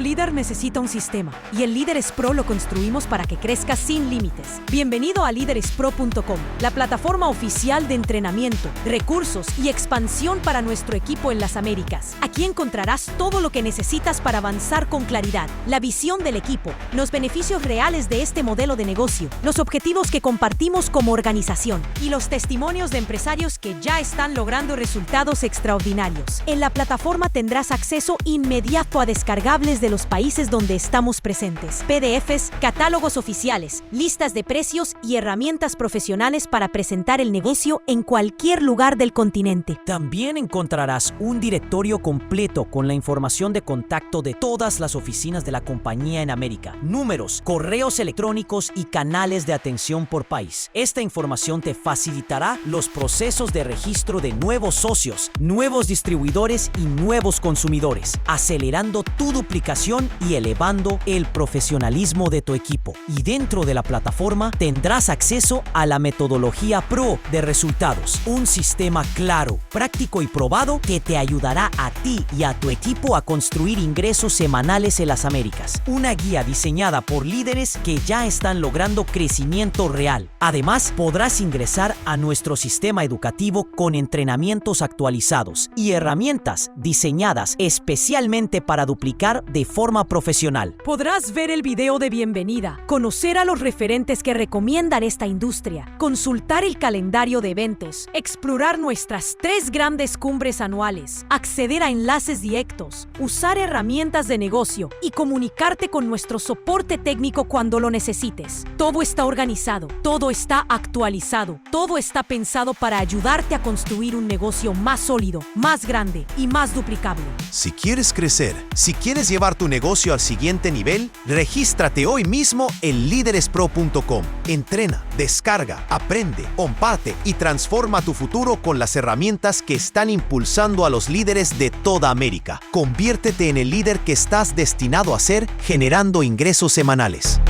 Todo líder necesita un sistema, y el Líderes Pro lo construimos para que crezca sin límites. Bienvenido a LíderesPro.com, la plataforma oficial de entrenamiento, recursos y expansión para nuestro equipo en las Américas. Aquí encontrarás todo lo que necesitas para avanzar con claridad, la visión del equipo, los beneficios reales de este modelo de negocio, los objetivos que compartimos como organización y los testimonios de empresarios que ya están logrando resultados extraordinarios. En la plataforma tendrás acceso inmediato a descargables de los países donde estamos presentes, PDFs, catálogos oficiales, listas de precios y herramientas profesionales para presentar el negocio en cualquier lugar del continente. También encontrarás un directorio completo con la información de contacto de todas las oficinas de la compañía en América, números, correos electrónicos y canales de atención por país. Esta información te facilitará los procesos de registro de nuevos socios, nuevos distribuidores y nuevos consumidores, acelerando tu duplicación y elevando el profesionalismo de tu equipo. Y dentro de la plataforma tendrás acceso a la metodología Pro de resultados, un sistema claro, práctico y probado que te ayudará a ti y a tu equipo a construir ingresos semanales en las Américas. Una guía diseñada por líderes que ya están logrando crecimiento real. Además, podrás ingresar a nuestro sistema educativo con entrenamientos actualizados y herramientas diseñadas especialmente para duplicar de forma profesional. Podrás ver el video de bienvenida, conocer a los referentes que recomiendan esta industria, consultar el calendario de eventos, explorar nuestras 3 grandes cumbres anuales, acceder a enlaces directos, usar herramientas de negocio y comunicarte con nuestro soporte técnico cuando lo necesites. Todo está organizado, todo está actualizado, todo está pensado para ayudarte a construir un negocio más sólido, más grande y más duplicable. Si quieres crecer, si quieres llevar tu negocio al siguiente nivel, regístrate hoy mismo en LíderesPro.com. Entrena, descarga, aprende, comparte y transforma tu futuro con las herramientas que están impulsando a los líderes de toda América. Conviértete en el líder que estás destinado a ser, generando ingresos semanales.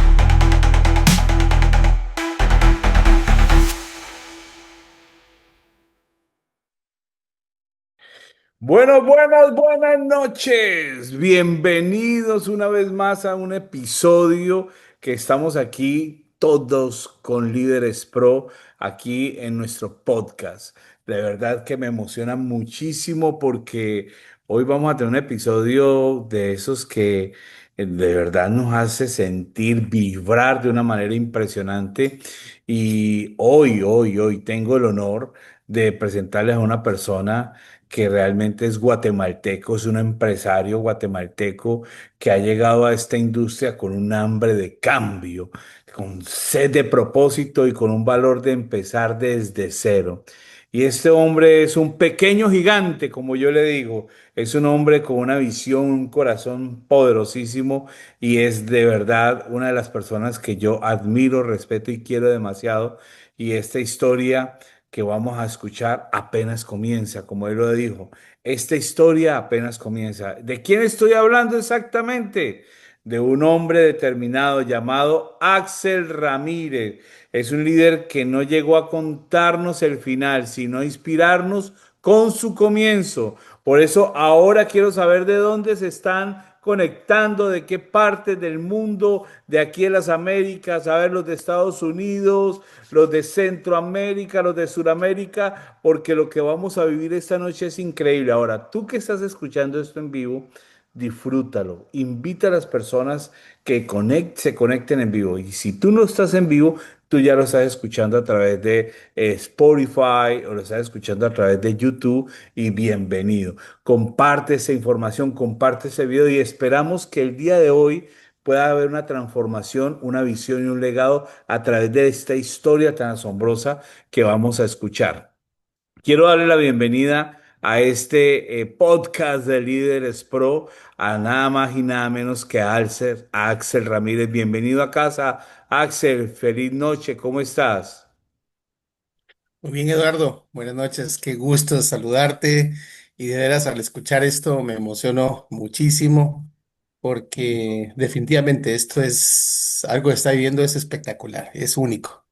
Buenas noches. Bienvenidos una vez más a un episodio que estamos aquí todos con Líderes Pro, aquí en nuestro podcast. De verdad que me emociona muchísimo porque hoy vamos a tener un episodio de esos que de verdad nos hace sentir, vibrar de una manera impresionante. Y hoy tengo el honor de presentarles a una persona que realmente es guatemalteco, es un empresario guatemalteco que ha llegado a esta industria con un hambre de cambio, con sed de propósito y con un valor de empezar desde cero. Y este hombre es un pequeño gigante, como yo le digo, es un hombre con una visión, un corazón poderosísimo y es de verdad una de las personas que yo admiro, respeto y quiero demasiado. Y esta historia que vamos a escuchar apenas comienza, como él lo dijo. Esta historia apenas comienza. ¿De quién estoy hablando exactamente? De un hombre determinado llamado Axel Ramírez. Es un líder que no llegó a contarnos el final, sino a inspirarnos con su comienzo. Por eso ahora quiero saber de dónde se están conectando, de qué parte del mundo, de aquí en las Américas, a ver los de Estados Unidos, los de Centroamérica, los de Sudamérica, porque lo que vamos a vivir esta noche es increíble. Ahora, tú que estás escuchando esto en vivo, disfrútalo, invita a las personas que se conecten en vivo. Y si tú no estás en vivo, tú ya lo estás escuchando a través de Spotify o lo estás escuchando a través de YouTube y bienvenido. Comparte esa información, comparte ese video y esperamos que el día de hoy pueda haber una transformación, una visión y un legado a través de esta historia tan asombrosa que vamos a escuchar. Quiero darle la bienvenida a este podcast de Líderes Pro, a nada más y nada menos que a Axel Ramírez. Bienvenido a casa, Axel. Feliz noche, ¿cómo estás? Muy bien, Eduardo. Buenas noches. Qué gusto saludarte. Y de veras, al escuchar esto me emociono muchísimo porque definitivamente esto es algo que está viviendo, es espectacular, es único.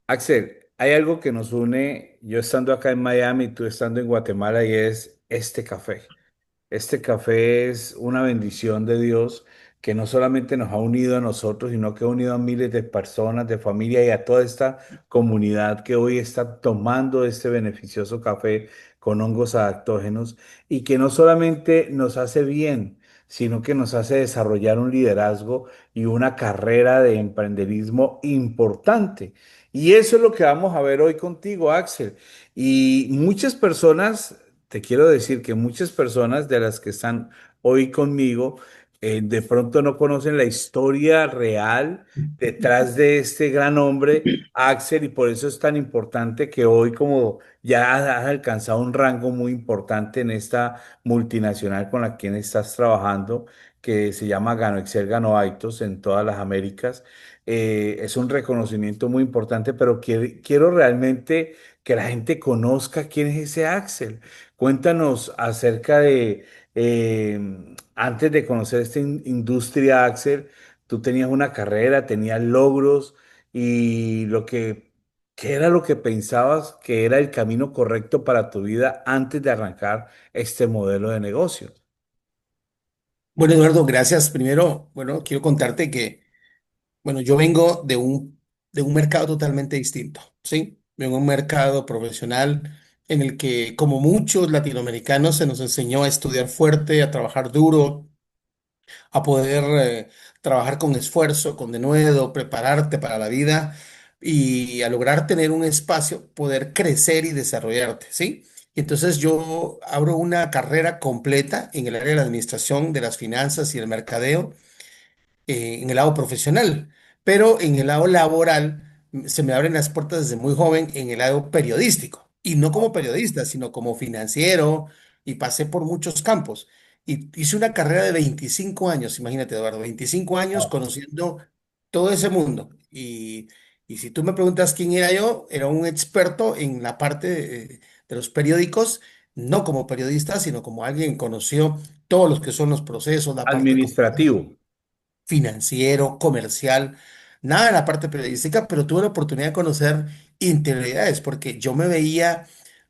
Axel, hay algo que nos une, yo estando acá en Miami, tú estando en Guatemala, y es este café. Este café es una bendición de Dios que no solamente nos ha unido a nosotros, sino que ha unido a miles de personas, de familia y a toda esta comunidad que hoy está tomando este beneficioso café con hongos adaptógenos y que no solamente nos hace bien, sino que nos hace desarrollar un liderazgo y una carrera de emprenderismo importante. Y eso es lo que vamos a ver hoy contigo, Axel. Y muchas personas, te quiero decir que muchas personas de las que están hoy conmigo, de pronto no conocen la historia real detrás de este gran hombre, Axel, y por eso es tan importante que hoy, como ya has alcanzado un rango muy importante en esta multinacional con la que estás trabajando, que se llama Gano Excel, Gano Aitos en todas las Américas, es un reconocimiento muy importante, pero quiero realmente que la gente conozca quién es ese Axel. Cuéntanos acerca de, antes de conocer esta industria, Axel, tú tenías una carrera, tenías logros y ¿qué era lo que pensabas que era el camino correcto para tu vida antes de arrancar este modelo de negocio? Bueno, Eduardo, gracias. Primero, bueno, quiero contarte que, bueno, yo vengo de un mercado totalmente distinto, ¿sí? Vengo de un mercado profesional en el que, como muchos latinoamericanos, se nos enseñó a estudiar fuerte, a trabajar duro, a poder trabajar con esfuerzo, con denuedo, prepararte para la vida y a lograr tener un espacio, poder crecer y desarrollarte, ¿sí? Y entonces yo abro una carrera completa en el área de la administración, de las finanzas y el mercadeo en el lado profesional, pero en el lado laboral se me abren las puertas desde muy joven en el lado periodístico, y no como periodista, sino como financiero, y pasé por muchos campos. Y hice una carrera de 25 años, imagínate, Eduardo, 25 años Wow. conociendo todo ese mundo. Y si tú me preguntas quién era yo, era un experto en la parte de los periódicos, no como periodista, sino como alguien que conoció todos los que son los procesos, la parte Administrativo. financiero, comercial, nada en la parte periodística, pero tuve la oportunidad de conocer interioridades, porque yo me veía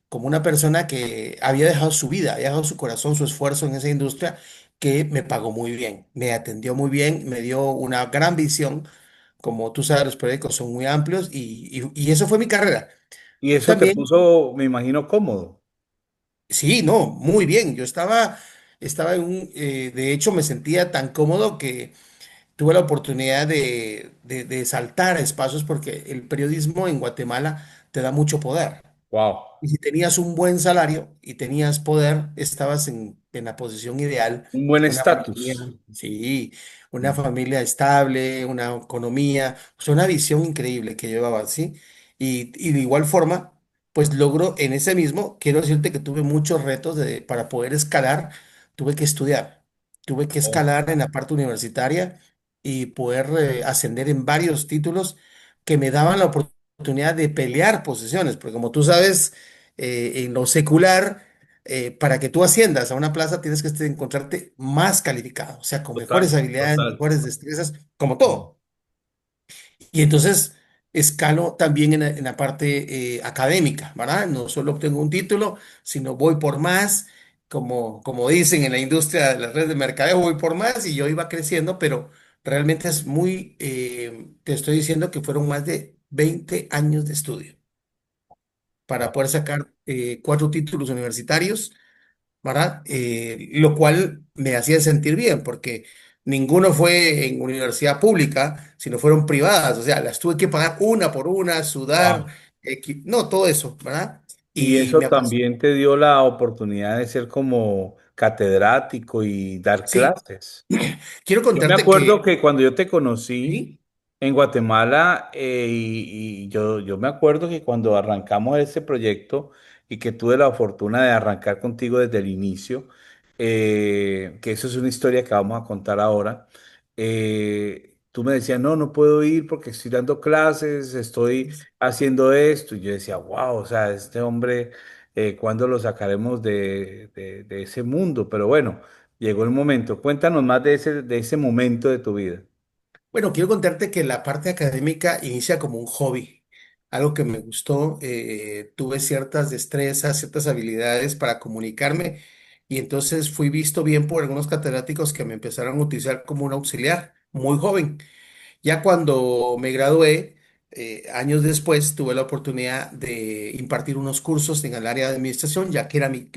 como una persona que había dejado su vida, había dejado su corazón, su esfuerzo en esa industria, que me pagó muy bien, me atendió muy bien, me dio una gran visión. Como tú sabes, los periódicos son muy amplios y eso fue mi carrera. Y eso te También, puso, me imagino, cómodo. sí, no, muy bien. Yo estaba de hecho, me sentía tan cómodo que tuve la oportunidad de saltar a espacios porque el periodismo en Guatemala te da mucho poder. Wow. Y si tenías un buen salario y tenías poder, estabas en la posición ideal. Un buen Una familia, estatus. sí, una familia estable, una economía, o sea, una visión increíble que llevaba, ¿sí? Y de igual forma, pues logro en ese mismo, quiero decirte que tuve muchos retos para poder escalar, tuve que estudiar, tuve que escalar en la parte universitaria y poder ascender en varios títulos que me daban la oportunidad de pelear posiciones, porque como tú sabes, en lo secular, para que tú asciendas a una plaza tienes que encontrarte más calificado, o sea, con mejores Total, habilidades, total. mejores destrezas, como todo. Y entonces escalo también en la parte académica, ¿verdad? No solo obtengo un título, sino voy por más, como dicen en la industria de las redes de mercadeo, voy por más y yo iba creciendo, pero realmente es muy, te estoy diciendo que fueron más de 20 años de estudio para poder sacar 4 títulos universitarios, ¿verdad? Lo cual me hacía sentir bien, porque ninguno fue en universidad pública, sino fueron privadas, o sea, las tuve que pagar una por una, sudar, Wow. no, todo eso, ¿verdad? Y Y eso me apasiona. también te dio la oportunidad de ser como catedrático y dar Sí, clases. quiero Yo me contarte acuerdo que, que cuando yo te conocí sí, en Guatemala, y yo me acuerdo que cuando arrancamos este proyecto y que tuve la fortuna de arrancar contigo desde el inicio, que eso es una historia que vamos a contar ahora, tú me decías, no, no puedo ir porque estoy dando clases, estoy haciendo esto. Y yo decía, wow, o sea, este hombre, ¿cuándo lo sacaremos de ese mundo? Pero bueno. Llegó el momento. Cuéntanos más de ese momento de tu vida. bueno, quiero contarte que la parte académica inicia como un hobby, algo que me gustó, tuve ciertas destrezas, ciertas habilidades para comunicarme y entonces fui visto bien por algunos catedráticos que me empezaron a utilizar como un auxiliar muy joven. Ya cuando me gradué, años después, tuve la oportunidad de impartir unos cursos en el área de administración, ya que era mi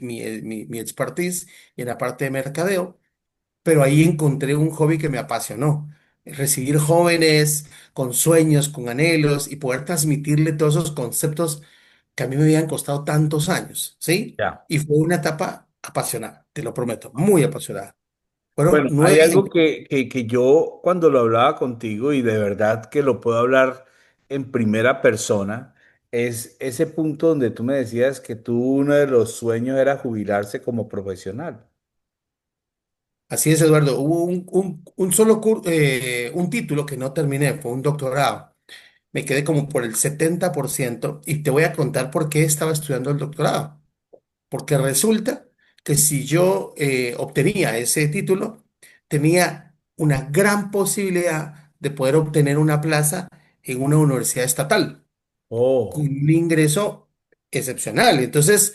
expertise en la parte de mercadeo, pero ahí encontré un hobby que me apasionó. Recibir jóvenes con sueños, con anhelos y poder transmitirle todos esos conceptos que a mí me habían costado tantos años, ¿sí? Ya. Y fue una etapa apasionada, te lo prometo, muy apasionada. Fueron Bueno, hay 9 años. algo que yo cuando lo hablaba contigo y de verdad que lo puedo hablar en primera persona, es ese punto donde tú me decías que tú uno de los sueños era jubilarse como profesional. Así es, Eduardo. Hubo un solo un título que no terminé, fue un doctorado. Me quedé como por el 70% y te voy a contar por qué estaba estudiando el doctorado. Porque resulta que si yo obtenía ese título, tenía una gran posibilidad de poder obtener una plaza en una universidad estatal con Oh, un ingreso excepcional. Entonces,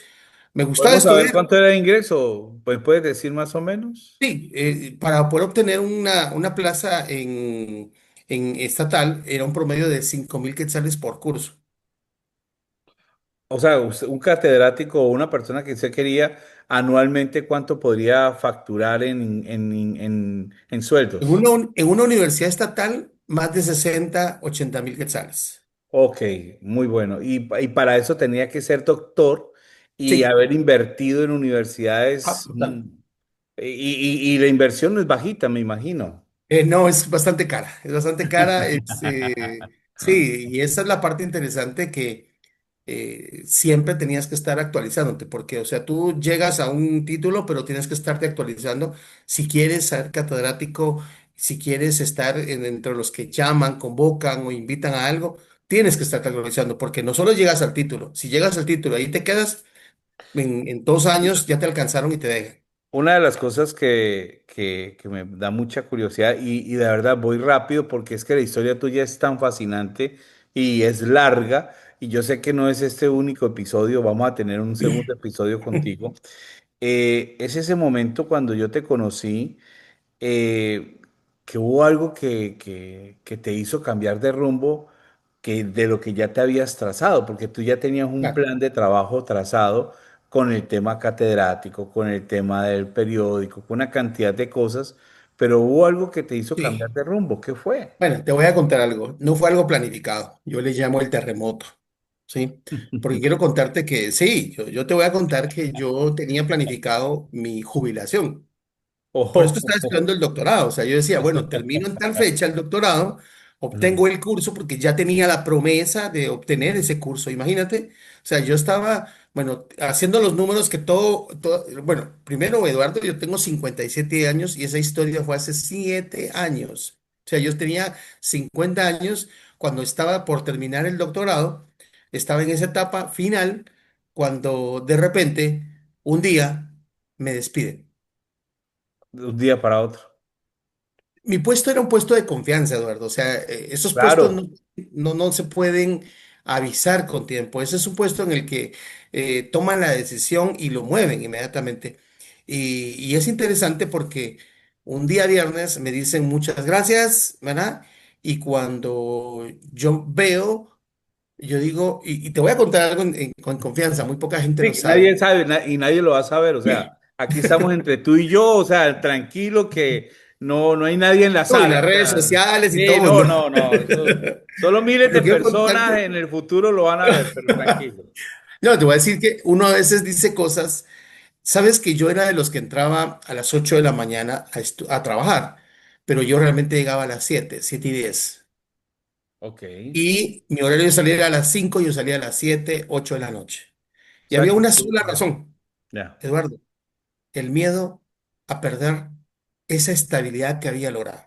me gustaba ¿podemos saber estudiar. cuánto era el ingreso? Pues puedes decir más o menos. Sí, para poder obtener una plaza en estatal era un promedio de 5.000 quetzales por curso. O sea, un catedrático o una persona que usted quería anualmente, ¿cuánto podría facturar en sueldos? En una universidad estatal, más de 60.000, 80.000 quetzales. Ok, muy bueno. Y para eso tenía que ser doctor y Sí, haber invertido en universidades. total. Y la inversión no es bajita, me imagino. No, es bastante cara, es bastante cara. Sí, y esa es la parte interesante que siempre tenías que estar actualizándote, porque, o sea, tú llegas a un título, pero tienes que estarte actualizando si quieres ser catedrático, si quieres estar entre los que llaman, convocan o invitan a algo, tienes que estarte actualizando, porque no solo llegas al título, si llegas al título, ahí te quedas, en 2 años ya te alcanzaron y te dejan. Una de las cosas que me da mucha curiosidad y de verdad voy rápido porque es que la historia tuya es tan fascinante y es larga y yo sé que no es este único episodio, vamos a tener un segundo episodio contigo. Es ese momento cuando yo te conocí, eh, que hubo algo que te hizo cambiar de rumbo que de lo que ya te habías trazado, porque tú ya tenías un Claro. plan de trabajo trazado con el tema catedrático, con el tema del periódico, con una cantidad de cosas, pero hubo algo que te hizo cambiar Sí. de rumbo. ¿Qué fue? Bueno, te voy a contar algo. No fue algo planificado. Yo le llamo el terremoto, ¿sí? Porque quiero contarte que sí, yo te voy a contar que yo tenía planificado mi jubilación. Por eso estaba Oh, estudiando el doctorado. O sea, yo decía, bueno, termino en tal fecha el doctorado, obtengo el curso porque ya tenía la promesa de obtener ese curso. Imagínate. O sea, yo estaba, bueno, haciendo los números que bueno, primero, Eduardo, yo tengo 57 años y esa historia fue hace 7 años. O sea, yo tenía 50 años cuando estaba por terminar el doctorado, estaba en esa etapa final, cuando de repente, un día, me despiden. de un día para otro. Mi puesto era un puesto de confianza, Eduardo. O sea, esos puestos Claro. no se pueden avisar con tiempo. Ese es un puesto en el que toman la decisión y lo mueven inmediatamente. Y es interesante porque un día viernes me dicen muchas gracias, ¿verdad? Y cuando yo veo, yo digo, y te voy a contar algo con confianza, muy poca gente Sí, lo que nadie sabe. sabe y nadie lo va a saber. O sea, aquí estamos entre tú y yo, o sea, tranquilo que no hay nadie en la No, y sala. las O redes sea, sociales y sí, todo el mundo. no, eso, solo miles de Pero quiero personas contarte. en el futuro lo van a ver, pero tranquilo. No, te voy a decir que uno a veces dice cosas. Sabes que yo era de los que entraba a las 8 de la mañana a trabajar, pero yo realmente llegaba a las 7:10. Ok. O Y mi horario de salir era a las 5, yo salía a las 7, 8 de la noche. Y sea había que una tú, sola ya, razón, ya, Eduardo, el miedo a perder esa estabilidad que había logrado.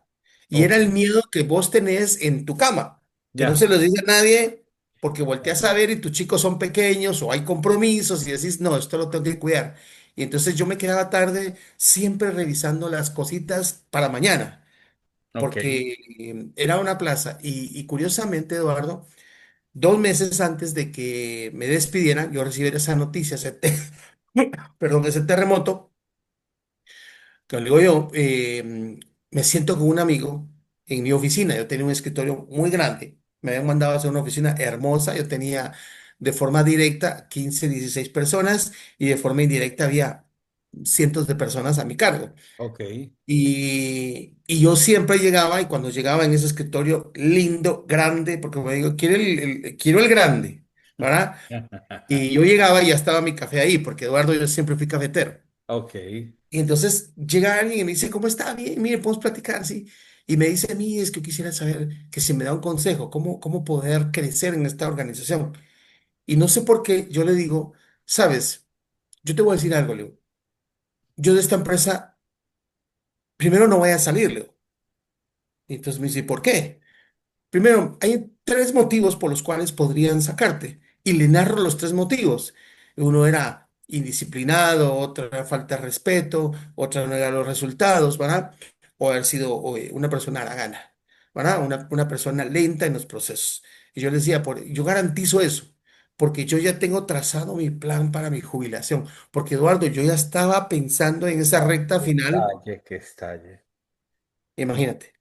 Y era ok, el miedo que vos tenés en tu cama, que no ya, se lo dice a nadie porque volteas a ver y tus chicos son pequeños o hay compromisos y decís, no, esto lo tengo que cuidar. Y entonces yo me quedaba tarde siempre revisando las cositas para mañana, ok. porque era una plaza. Y curiosamente, Eduardo, 2 meses antes de que me despidieran, yo recibí esa noticia, perdón, ese terremoto. Que le digo yo, me siento con un amigo en mi oficina. Yo tenía un escritorio muy grande. Me habían mandado a hacer una oficina hermosa. Yo tenía de forma directa 15, 16 personas y de forma indirecta había cientos de personas a mi cargo. Ok. Y yo siempre llegaba y cuando llegaba en ese escritorio lindo, grande, porque me digo, quiero el grande, ¿verdad? Y yo llegaba y ya estaba mi café ahí, porque Eduardo, yo siempre fui cafetero. Ok. Y entonces llega alguien y me dice, ¿cómo está? Bien, mire, podemos platicar, sí. Y me dice a mí, es que yo quisiera saber que si me da un consejo, cómo poder crecer en esta organización. Y no sé por qué yo le digo, sabes, yo te voy a decir algo, Leo. Yo de esta empresa, primero no voy a salir, Leo. Y entonces me dice, ¿por qué? Primero, hay tres motivos por los cuales podrían sacarte. Y le narro los tres motivos. Uno era indisciplinado, otro era falta de respeto, otra no eran los resultados, ¿verdad? O haber sido una persona haragana, ¿verdad? Una persona lenta en los procesos. Y yo les decía, yo garantizo eso, porque yo ya tengo trazado mi plan para mi jubilación. Porque Eduardo, yo ya estaba pensando en esa recta Que final. estalle, que estalle. Imagínate.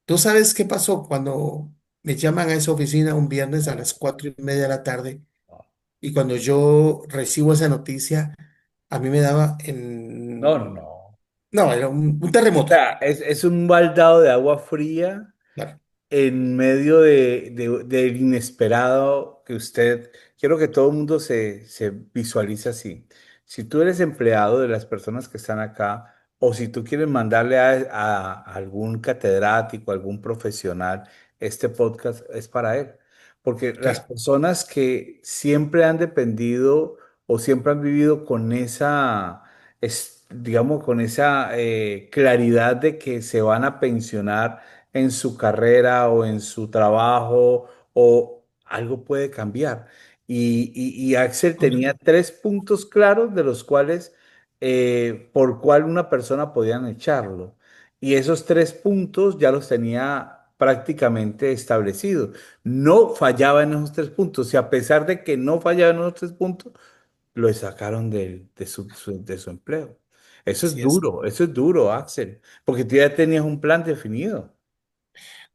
¿Tú sabes qué pasó cuando me llaman a esa oficina un viernes a las 4:30 de la tarde? Y cuando yo recibo esa noticia, a mí me daba No, no, en... no. No, era un O terremoto. sea, es un baldado de agua fría Claro, en medio del inesperado que usted, quiero que todo el mundo se visualice así. Si tú eres empleado de las personas que están acá, o si tú quieres mandarle a algún catedrático, algún profesional, este podcast es para él. Porque las claro. personas que siempre han dependido o siempre han vivido con esa, digamos, con esa claridad de que se van a pensionar en su carrera o en su trabajo o algo puede cambiar. Y Axel tenía tres puntos claros de los cuales, por cuál una persona podían echarlo. Y esos tres puntos ya los tenía prácticamente establecidos. No fallaba en esos tres puntos. Y a pesar de que no fallaba en esos tres puntos, lo sacaron de su empleo. Así es. Eso es duro, Axel, porque tú ya tenías un plan definido.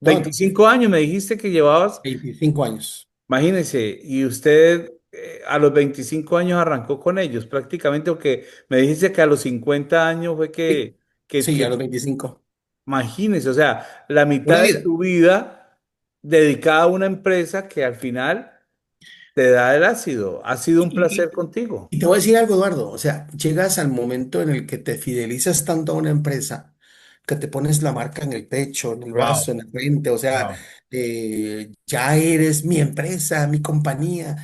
No, 25 años me dijiste que llevabas, 25 años. imagínese, y usted a los 25 años arrancó con ellos prácticamente, porque me dijiste que a los 50 años fue Sí, que, sí, a los que, 25. imagínese, o sea, la Una mitad de vida. tu vida dedicada a una empresa que al final te da el ácido. Ha sido un Y, placer contigo. y te voy a decir algo, Eduardo. O sea, llegas al momento en el que te fidelizas tanto a una empresa que te pones la marca en el pecho, en el brazo, Wow, en la frente. O sea, wow. ya eres mi empresa, mi compañía.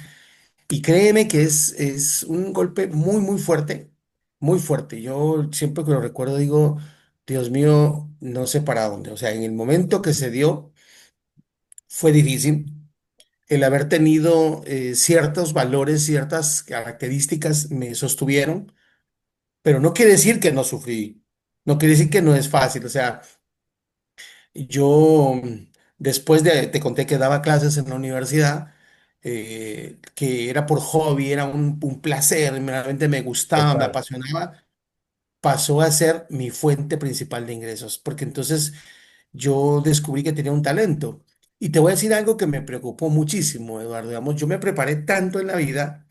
Y créeme que es un golpe muy, muy fuerte, muy fuerte. Yo siempre que lo recuerdo digo, Dios mío, no sé para dónde. O sea, en el momento que se dio, fue difícil. El haber tenido ciertos valores, ciertas características me sostuvieron, pero no quiere decir que no sufrí, no quiere decir que no es fácil. O sea, yo después te conté que daba clases en la universidad, que era por hobby, era un placer, realmente me gustaba, me Total. apasionaba, pasó a ser mi fuente principal de ingresos, porque entonces yo descubrí que tenía un talento. Y te voy a decir algo que me preocupó muchísimo, Eduardo. Digamos, yo me preparé tanto en la vida,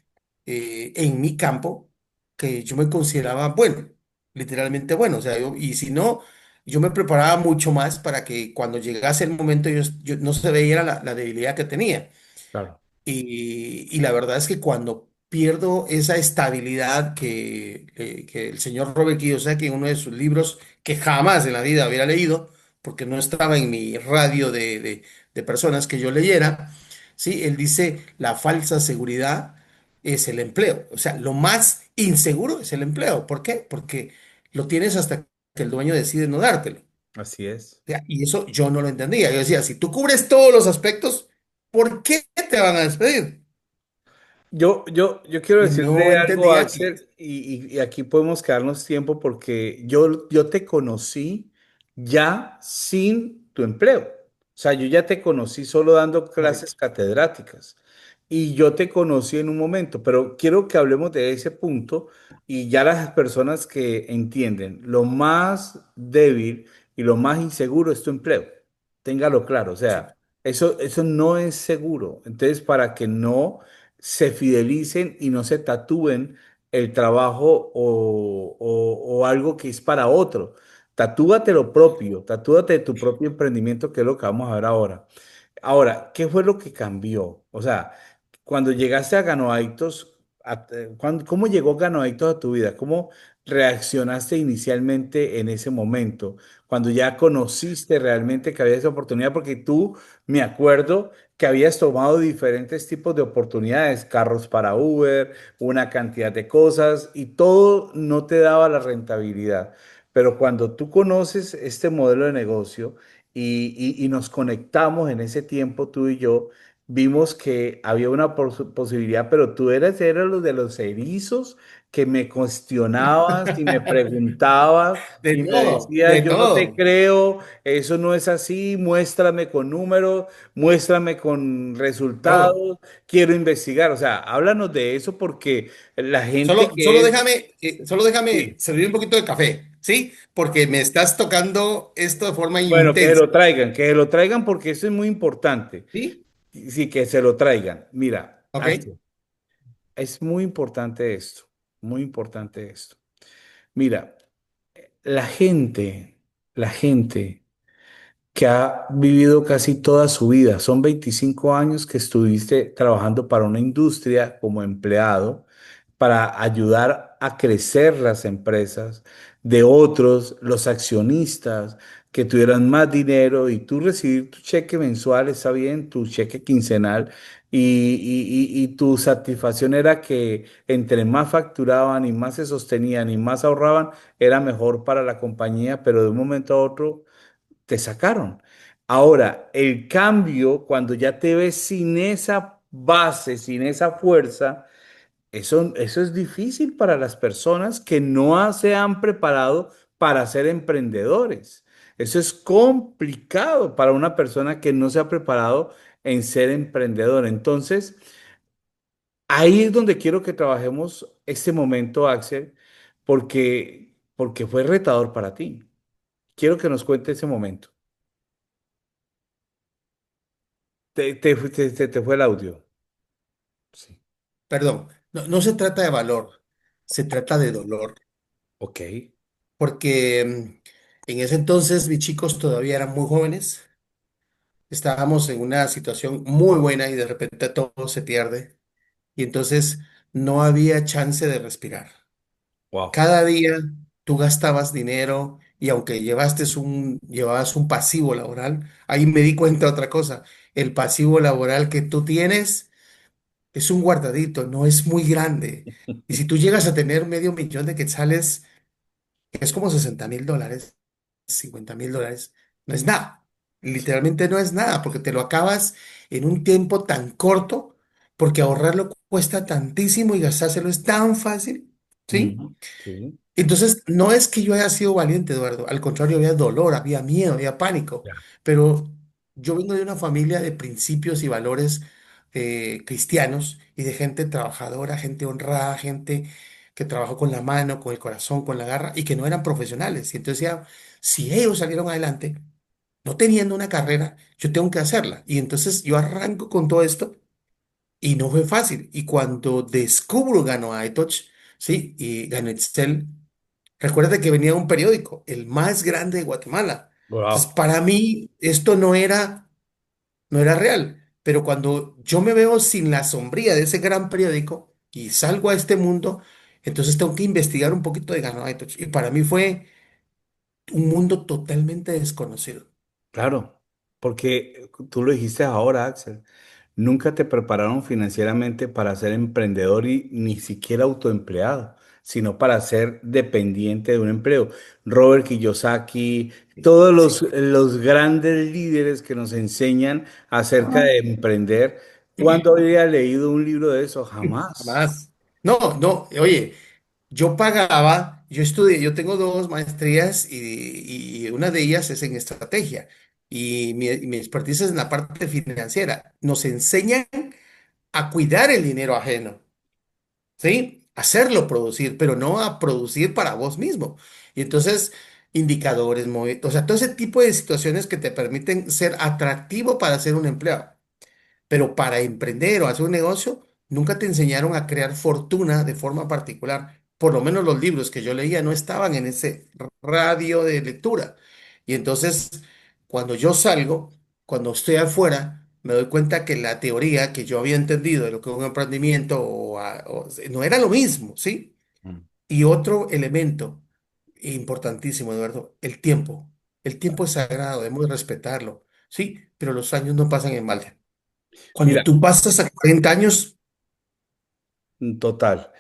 en mi campo, que yo me consideraba bueno, literalmente bueno. O sea, y si no, yo me preparaba mucho más para que cuando llegase el momento yo no se veía la debilidad que tenía. Claro. Y la verdad es que cuando pierdo esa estabilidad que el señor Robert Kiyosaki en uno de sus libros, que jamás en la vida hubiera leído, porque no estaba en mi radio de personas que yo leyera, ¿sí? Él dice, la falsa seguridad es el empleo. O sea, lo más inseguro es el empleo. ¿Por qué? Porque lo tienes hasta que el dueño decide no dártelo. Así es. O sea, y eso yo no lo entendía. Yo decía, si tú cubres todos los aspectos, ¿por qué te van a despedir? Yo quiero Y decirle no algo, entendía que, Axel, y aquí podemos quedarnos tiempo porque yo te conocí ya sin tu empleo. O sea, yo ya te conocí solo dando clases correcto, catedráticas. y yo te conocí en un momento, pero quiero que hablemos de ese punto y ya las personas que entienden, lo más débil y lo más inseguro es tu empleo. Téngalo claro, o Sí. sea, eso no es seguro. Entonces, para que no se fidelicen y no se tatúen el trabajo o algo que es para otro. Tatúate lo propio, tatúate tu propio emprendimiento, que es lo que vamos a ver ahora. Ahora, ¿qué fue lo que cambió? O sea, cuando llegaste a Ganoaitos, ¿cómo llegó Ganoaitos a tu vida? ¿Cómo reaccionaste inicialmente en ese momento? Cuando ya conociste realmente que había esa oportunidad, porque tú, me acuerdo que habías tomado diferentes tipos de oportunidades, carros para Uber, una cantidad de cosas, y todo no te daba la rentabilidad. Pero cuando tú conoces este modelo de negocio, y nos conectamos en ese tiempo, tú y yo, vimos que había una posibilidad, pero tú eras los de los erizos que me cuestionabas y me preguntabas De y me todo, decías, de yo no te todo, creo, eso no es así, muéstrame con números, muéstrame con todo. resultados, quiero investigar. O sea, háblanos de eso porque la gente Solo que es... solo déjame Sí. servir un poquito de café, ¿sí? Porque me estás tocando esto de forma Bueno, intensa, que se lo traigan porque eso es muy importante. ¿sí? Sí, que se lo traigan. Mira, ¿Ok? Axel, es muy importante esto, muy importante esto. Mira, la gente que ha vivido casi toda su vida, son 25 años que estuviste trabajando para una industria como empleado, para ayudar a crecer las empresas de otros, los accionistas, que tuvieran más dinero y tú recibir tu cheque mensual, está bien, tu cheque quincenal, y tu satisfacción era que entre más facturaban y más se sostenían y más ahorraban, era mejor para la compañía, pero de un momento a otro te sacaron. Ahora, el cambio, cuando ya te ves sin esa base, sin esa fuerza, eso es difícil para las personas que no se han preparado para ser emprendedores. Eso es complicado para una persona que no se ha preparado en ser emprendedor. Entonces, ahí es donde quiero que trabajemos este momento, Axel, porque fue retador para ti. Quiero que nos cuente ese momento. Te fue el audio. Sí. Perdón, no se trata de valor, se trata de dolor, Ok. porque en ese entonces mis chicos todavía eran muy jóvenes, estábamos en una situación muy buena y de repente todo se pierde y entonces no había chance de respirar. Wow. Cada día tú gastabas dinero y aunque llevabas un pasivo laboral, ahí me di cuenta de otra cosa, el pasivo laboral que tú tienes es un guardadito, no es muy grande. Y si tú llegas a tener medio millón de quetzales, es como $60,000, $50,000, no es nada. Literalmente no es nada, porque te lo acabas en un tiempo tan corto, porque ahorrarlo cuesta tantísimo y gastárselo es tan fácil, ¿sí? Ujú. Sí. Entonces, no es que yo haya sido valiente, Eduardo, al contrario, había dolor, había miedo, había pánico, Ya. pero yo vengo de una familia de principios y valores cristianos y de gente trabajadora, gente honrada, gente que trabajó con la mano, con el corazón, con la garra y que no eran profesionales. Y entonces decía, si ellos salieron adelante, no teniendo una carrera, yo tengo que hacerla. Y entonces yo arranco con todo esto y no fue fácil. Y cuando descubro Gano a iTouch, sí, y Gano Excel, recuerda que venía un periódico, el más grande de Guatemala. Entonces, Wow. para mí, esto no era real. Pero cuando yo me veo sin la sombría de ese gran periódico y salgo a este mundo, entonces tengo que investigar un poquito de Gano iTouch. Y para mí fue un mundo totalmente desconocido. Claro, porque tú lo dijiste ahora, Axel, nunca te prepararon financieramente para ser emprendedor y ni siquiera autoempleado, sino para ser dependiente de un empleo. Robert Kiyosaki, todos Sí. los grandes líderes que nos enseñan acerca de emprender, ¿cuándo había leído un libro de eso? Jamás. Jamás. No, no, oye, yo pagaba, yo estudié, yo tengo dos maestrías y una de ellas es en estrategia y mi expertise es en la parte financiera. Nos enseñan a cuidar el dinero ajeno, ¿sí? Hacerlo producir, pero no a producir para vos mismo. Y entonces, indicadores, o sea, todo ese tipo de situaciones que te permiten ser atractivo para ser un empleado. Pero para emprender o hacer un negocio, nunca te enseñaron a crear fortuna de forma particular. Por lo menos los libros que yo leía no estaban en ese radio de lectura. Y entonces, cuando yo salgo, cuando estoy afuera, me doy cuenta que la teoría que yo había entendido de lo que es un emprendimiento no era lo mismo, ¿sí? Mm. Y otro elemento importantísimo, Eduardo, el tiempo. El tiempo es sagrado, debemos respetarlo, ¿sí? Pero los años no pasan en balde. Cuando Mira, tú pasas a 40 años, total.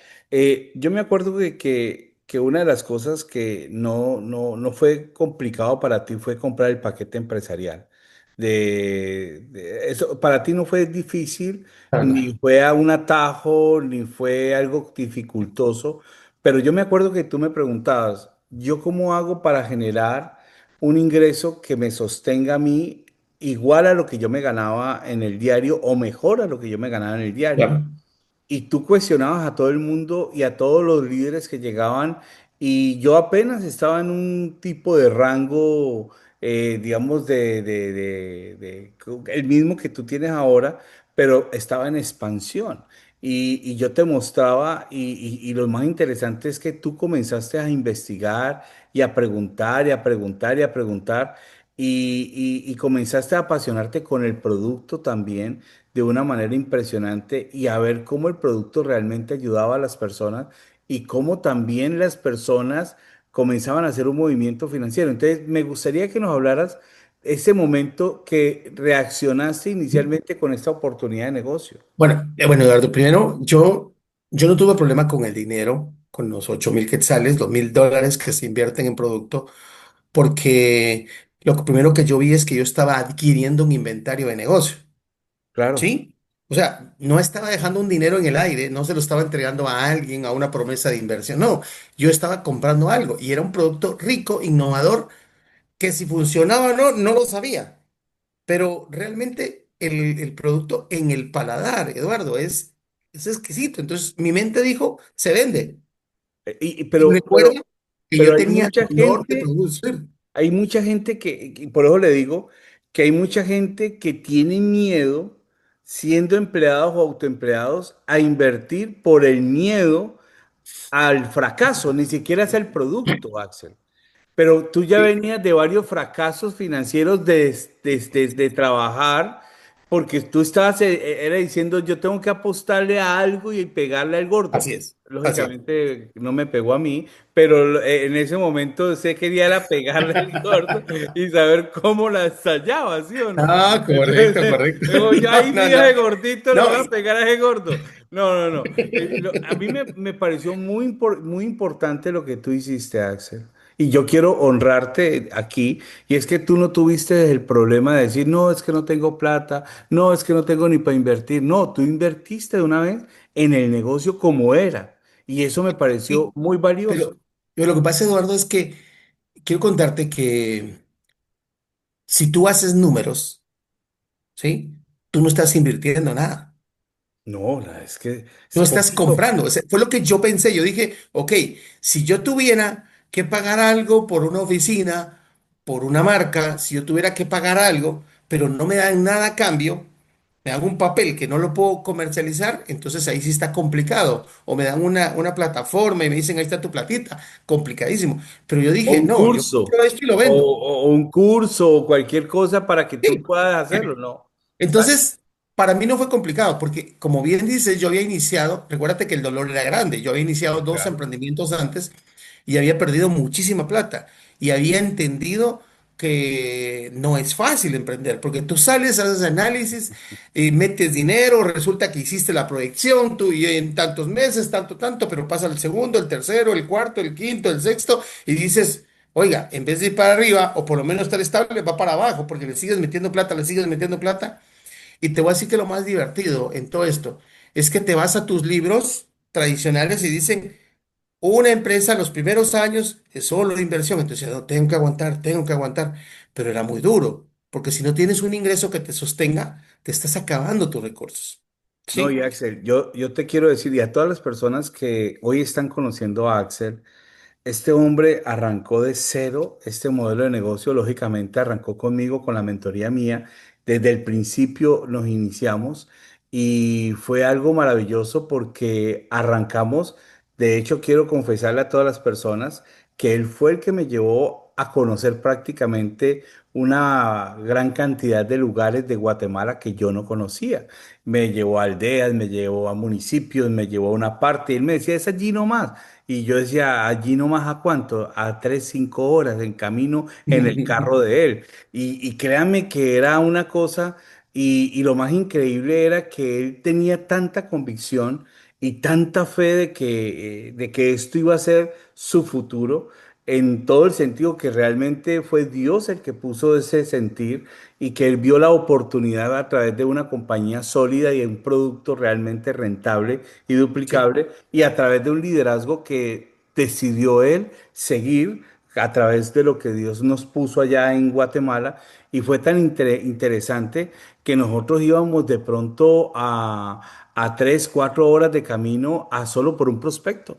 Yo me acuerdo que una de las cosas que no fue complicado para ti fue comprar el paquete empresarial. Eso, para ti no fue difícil, para ni nada. fue a un atajo, ni fue algo dificultoso, pero yo me acuerdo que tú me preguntabas, ¿yo cómo hago para generar un ingreso que me sostenga a mí igual a lo que yo me ganaba en el diario o mejor a lo que yo me ganaba en el diario? Claro. Y tú cuestionabas a todo el mundo y a todos los líderes que llegaban y yo apenas estaba en un tipo de rango, digamos, el mismo que tú tienes ahora, pero estaba en expansión. Y yo te mostraba, y lo más interesante es que tú comenzaste a investigar y a preguntar y a preguntar y a preguntar y comenzaste a apasionarte con el producto también de una manera impresionante y a ver cómo el producto realmente ayudaba a las personas y cómo también las personas comenzaban a hacer un movimiento financiero. Entonces, me gustaría que nos hablaras ese momento que reaccionaste inicialmente con esta oportunidad de negocio. Bueno, Eduardo, primero, yo no tuve problema con el dinero, con los 8.000 quetzales, $2.000 que se invierten en producto, porque lo primero que yo vi es que yo estaba adquiriendo un inventario de negocio, Claro. ¿sí? O sea, no estaba dejando un dinero en el aire, no se lo estaba entregando a alguien, a una promesa de inversión, no, yo estaba comprando algo y era un producto rico, innovador, que si funcionaba o no, no lo sabía. Pero realmente el producto en el paladar, Eduardo, es exquisito. Entonces mi mente dijo, se vende. Y recuerda que Pero yo tenía dolor de producir. hay mucha gente y por eso le digo que hay mucha gente que tiene miedo, siendo empleados o autoempleados, a invertir por el miedo al fracaso, ni siquiera es el producto, Axel. Pero tú ya Sí, venías de varios fracasos financieros de trabajar, porque tú estabas, era diciendo, yo tengo que apostarle a algo y pegarle al gordo. así es, así es. Lógicamente no me pegó a mí, pero en ese momento usted quería era pegarle al gordo y saber cómo la estallaba, ¿sí o no? Ah, correcto, Entonces, correcto. digo, yo No, ahí sí no, a ese no. gordito le No, voy a pegar a ese gordo. No, no, no. A mí me pareció muy importante lo que tú hiciste, Axel. Y yo quiero honrarte aquí, y es que tú no tuviste el problema de decir, no, es que no tengo plata, no, es que no tengo ni para invertir. No, tú invertiste de una vez en el negocio como era, y eso me pareció sí, muy valioso. pero lo que pasa, Eduardo, es que quiero contarte que si tú haces números, ¿sí? Tú no estás invirtiendo nada. No, es que es No estás poquito. comprando. O sea, fue lo que yo pensé. Yo dije, ok, si yo tuviera que pagar algo por una oficina, por una marca, si yo tuviera que pagar algo, pero no me dan nada a cambio, me dan un papel que no lo puedo comercializar, entonces ahí sí está complicado. O me dan una plataforma y me dicen, ahí está tu platita. Complicadísimo. Pero yo O dije, un no, yo curso, compro esto y lo o, vendo. o un curso, o cualquier cosa para que tú Sí. puedas hacerlo, ¿no? Exacto. Entonces, para mí no fue complicado, porque como bien dices, yo había iniciado, recuérdate que el dolor era grande, yo había iniciado Sí, dos claro. emprendimientos antes y había perdido muchísima plata y había entendido que no es fácil emprender, porque tú sales, haces análisis, metes dinero, resulta que hiciste la proyección, tú y en tantos meses, tanto, tanto, pero pasa el segundo, el tercero, el cuarto, el quinto, el sexto, y dices, oiga, en vez de ir para arriba, o por lo menos estar estable, va para abajo, porque le sigues metiendo plata, le sigues metiendo plata. Y te voy a decir que lo más divertido en todo esto es que te vas a tus libros tradicionales y dicen, una empresa los primeros años es solo de inversión. Entonces, no, tengo que aguantar, tengo que aguantar. Pero era muy duro, porque si no tienes un ingreso que te sostenga, te estás acabando tus recursos. No, y Sí. Axel, yo te quiero decir, y a todas las personas que hoy están conociendo a Axel, este hombre arrancó de cero este modelo de negocio, lógicamente arrancó conmigo con la mentoría mía. Desde el principio nos iniciamos y fue algo maravilloso porque arrancamos. De hecho, quiero confesarle a todas las personas que él fue el que me llevó a conocer prácticamente una gran cantidad de lugares de Guatemala que yo no conocía. Me llevó a aldeas, me llevó a municipios, me llevó a una parte. Y él me decía, es allí nomás. Y yo decía, allí nomás a cuánto, a 3, 5 horas en camino en el carro de él. Y créanme que era una cosa, y lo más increíble era que él tenía tanta convicción y tanta fe de que esto iba a ser su futuro, en todo el sentido que realmente fue Dios el que puso ese sentir y que él vio la oportunidad a través de una compañía sólida y de un producto realmente rentable y Sí. duplicable y a través de un liderazgo que decidió él seguir a través de lo que Dios nos puso allá en Guatemala. Y fue tan interesante que nosotros íbamos de pronto a 3, 4 horas de camino a solo por un prospecto.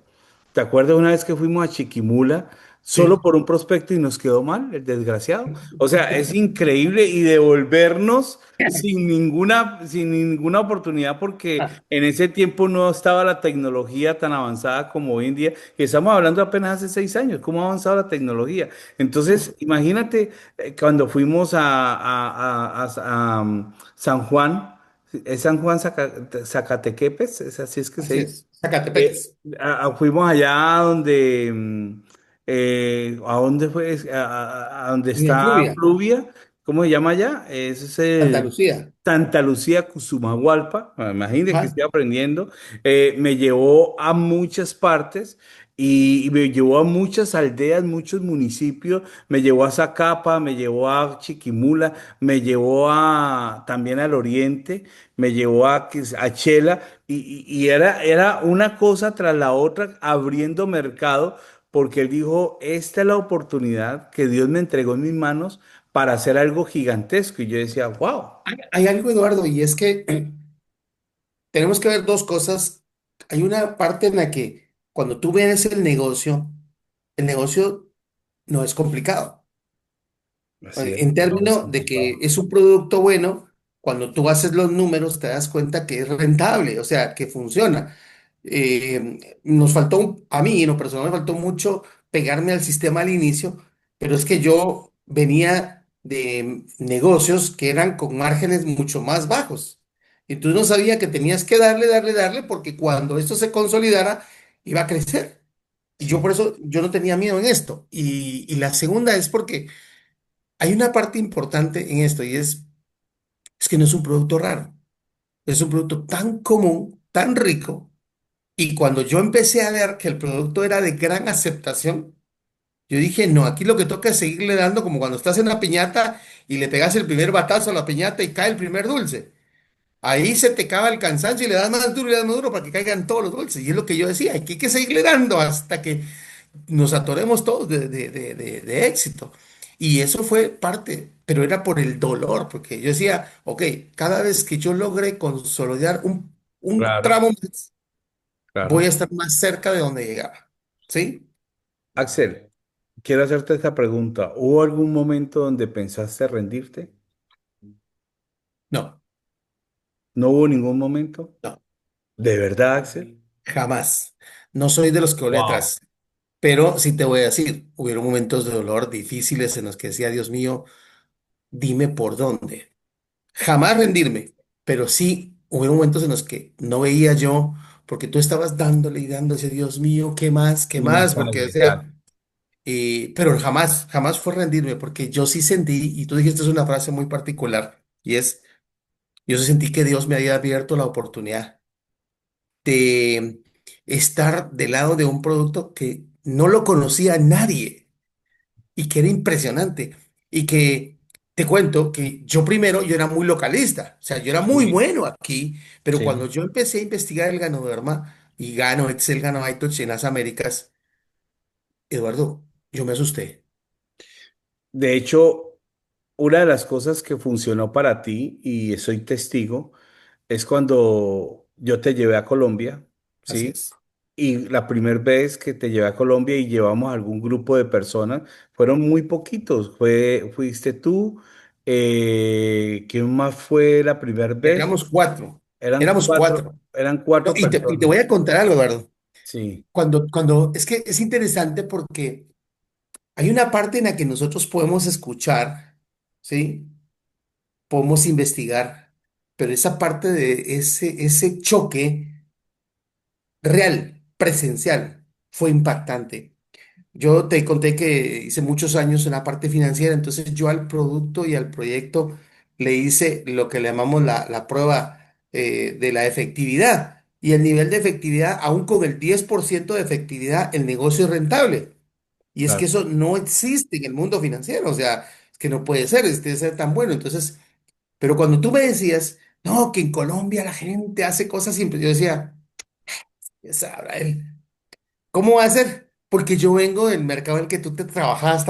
¿Te acuerdas una vez que fuimos a Chiquimula solo Sí. por un prospecto y nos quedó mal, el desgraciado? O sea, es increíble y devolvernos sin ninguna oportunidad porque en ese tiempo no estaba la tecnología tan avanzada como hoy en día. Y estamos hablando apenas hace 6 años, cómo ha avanzado la tecnología. Entonces, imagínate cuando fuimos a San Juan, ¿es San Juan Zacatequepes? ¿Es así es que se Así dice? es. Zacatepeques. Fuimos allá donde, ¿a dónde fue? A donde En el está Fluvia. Fluvia, ¿cómo se llama allá? Ese es Santa el Lucía. Santa Lucía, Cusumahualpa. Imagínate que Ajá. estoy aprendiendo. Me llevó a muchas partes y me llevó a muchas aldeas, muchos municipios. Me llevó a Zacapa, me llevó a Chiquimula, me llevó también al oriente, me llevó a Chela. Y era una cosa tras la otra, abriendo mercado, porque él dijo, esta es la oportunidad que Dios me entregó en mis manos para hacer algo gigantesco. Y yo decía, wow. Hay algo, Eduardo, y es que tenemos que ver dos cosas. Hay una parte en la que cuando tú ves el negocio no es complicado. Así es, En no es términos de que complicado. es un producto bueno, cuando tú haces los números te das cuenta que es rentable, o sea, que funciona. Nos faltó, a mí en lo personal me faltó mucho pegarme al sistema al inicio, pero es que yo venía de negocios que eran con márgenes mucho más bajos. Y tú no sabía que tenías que darle, porque cuando esto se consolidara, iba a crecer. Y yo Sí, por eso, yo no tenía miedo en esto. Y la segunda es porque hay una parte importante en esto y es que no es un producto raro, es un producto tan común, tan rico. Y cuando yo empecé a ver que el producto era de gran aceptación, yo dije, no, aquí lo que toca es seguirle dando como cuando estás en la piñata y le pegas el primer batazo a la piñata y cae el primer dulce. Ahí se te acaba el cansancio y le das más duro y le das más duro para que caigan todos los dulces. Y es lo que yo decía, hay que seguirle dando hasta que nos atoremos todos de éxito. Y eso fue parte, pero era por el dolor, porque yo decía, ok, cada vez que yo logre consolidar un claro, tramo más, voy a claro. estar más cerca de donde llegaba. ¿Sí? Axel, quiero hacerte esta pregunta. ¿Hubo algún momento donde pensaste rendirte? No, ¿No hubo ningún momento? no, ¿De verdad, Axel? jamás. No soy de los que volé Wow. atrás, pero sí te voy a decir, hubieron momentos de dolor difíciles en los que decía, Dios mío, dime por dónde. Jamás rendirme, pero sí hubo momentos en los que no veía yo, porque tú estabas dándole y dándole, decía, Dios mío, ¿qué más? ¿Qué Y más más? Porque, o sale, sea, claro. pero jamás, jamás fue rendirme, porque yo sí sentí, y tú dijiste es una frase muy particular, y es, yo sí sentí que Dios me había abierto la oportunidad de estar del lado de un producto que no lo conocía nadie y que era impresionante. Y que te cuento que yo primero, yo era muy localista, o sea, yo era muy Sí, bueno aquí, pero cuando sí. yo empecé a investigar el ganoderma y gano Excel, gano iTouch en las Américas, Eduardo, yo me asusté. De hecho, una de las cosas que funcionó para ti, y soy testigo, es cuando yo te llevé a Colombia, Así ¿sí? es. Y la primera vez que te llevé a Colombia y llevamos algún grupo de personas, fueron muy poquitos. Fuiste tú, ¿quién más fue la primera vez? Éramos cuatro. Eran Éramos cuatro, cuatro. eran No, cuatro y te personas. voy a contar algo, Eduardo. Sí, Es que es interesante porque hay una parte en la que nosotros podemos escuchar, ¿sí? Podemos investigar, pero esa parte de ese choque real, presencial, fue impactante. Yo te conté que hice muchos años en la parte financiera, entonces yo al producto y al proyecto le hice lo que le llamamos la prueba de la efectividad. Y el nivel de efectividad, aún con el 10% de efectividad, el negocio es rentable. Y es que claro, eso no existe en el mundo financiero, o sea, es que no puede ser, ser tan bueno. Entonces, pero cuando tú me decías, no, que en Colombia la gente hace cosas simples, yo decía, ya sabrá él. ¿Cómo va a ser? Porque yo vengo del mercado en el que tú te trabajas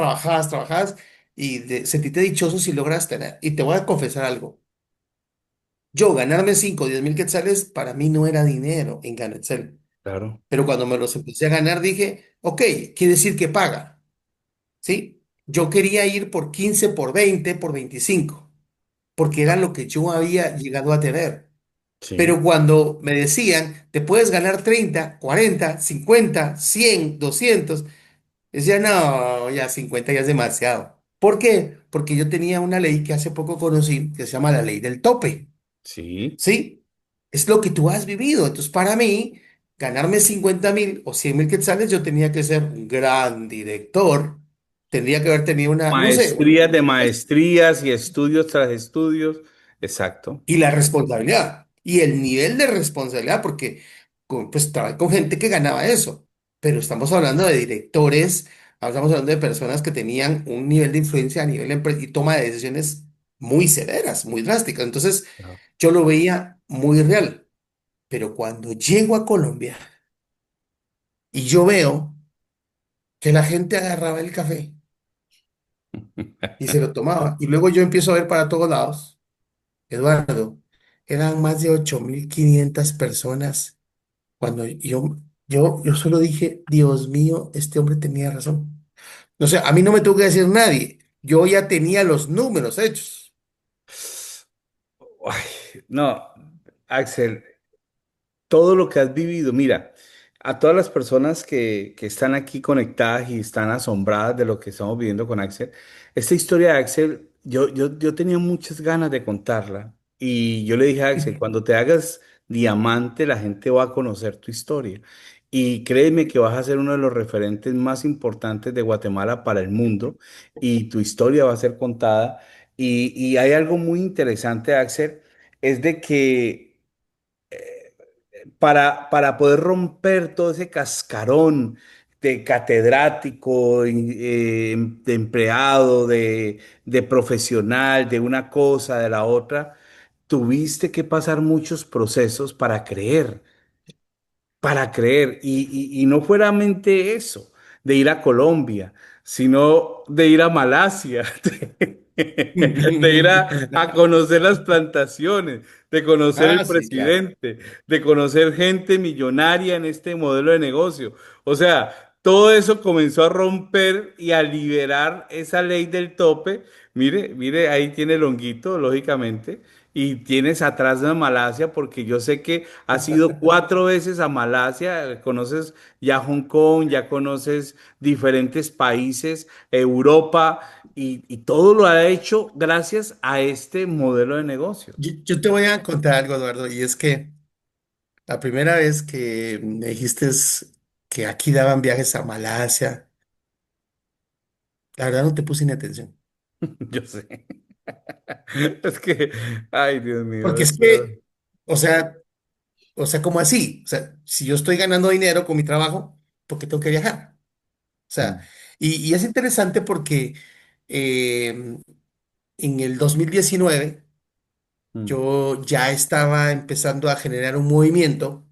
y sentiste dichoso si logras tener. Y te voy a confesar algo. Yo ganarme 5 o 10 mil quetzales para mí no era dinero en Ganexcel. claro. Pero cuando me los empecé a ganar dije, ok, quiere decir que paga, ¿sí? Yo quería ir por 15, por 20, por 25, porque era lo que yo había llegado a tener. Sí, Pero cuando me decían, te puedes ganar 30, 40, 50, 100, 200. Decía, no, ya 50 ya es demasiado. ¿Por qué? Porque yo tenía una ley que hace poco conocí que se llama la ley del tope, sí, ¿sí? Es lo que tú has vivido. Entonces, para mí, ganarme 50.000 o 100.000 quetzales, yo tenía que ser un gran director. Tendría que haber tenido una, no sé, bueno, maestrías de maestrías y estudios tras estudios. Exacto. y la responsabilidad y el nivel de responsabilidad, porque pues trabajé con gente que ganaba eso, pero estamos hablando de directores, estamos hablando de personas que tenían un nivel de influencia a nivel y toma de decisiones muy severas, muy drásticas. Entonces, Claro. yo lo veía muy real, pero cuando llego a Colombia y yo veo que la gente agarraba el café y se lo tomaba, y luego yo empiezo a ver para todos lados, Eduardo, eran más de 8.500 personas. Cuando yo solo dije, Dios mío, este hombre tenía razón. O sea, a mí no me tuvo que decir nadie. Yo ya tenía los números hechos. Ay, no, Axel, todo lo que has vivido, mira, a todas las personas que están aquí conectadas y están asombradas de lo que estamos viviendo con Axel, esta historia de Axel, yo tenía muchas ganas de contarla y yo le dije a Axel, cuando te hagas diamante, la gente va a conocer tu historia y créeme que vas a ser uno de los referentes más importantes de Guatemala para el mundo y tu historia va a ser contada y hay algo muy interesante, Axel, es de que para poder romper todo ese cascarón de catedrático, de empleado, de profesional, de una cosa, de la otra, tuviste que pasar muchos procesos para creer. Y no fueramente eso, de ir a Colombia, sino de ir a Malasia, de ir a conocer las plantaciones, de conocer Ah, el sí, claro. presidente, de conocer gente millonaria en este modelo de negocio. O sea, todo eso comenzó a romper y a liberar esa ley del tope. Mire, mire, ahí tiene el honguito, lógicamente. Y tienes atrás de Malasia, porque yo sé que has ido 4 veces a Malasia, conoces ya Hong Kong, ya conoces diferentes países, Europa, y todo lo ha hecho gracias a este modelo de negocio. Yo te voy a contar algo, Eduardo, y es que la primera vez que me dijiste que aquí daban viajes a Malasia, la verdad no te puse ni atención. Yo sé. Es que, ay, Dios mío, Porque es esto. que, o sea, ¿cómo así? O sea, si yo estoy ganando dinero con mi trabajo, ¿por qué tengo que viajar? O sea, Mm, y es interesante porque eh, en el 2019 mm. yo ya estaba empezando a generar un movimiento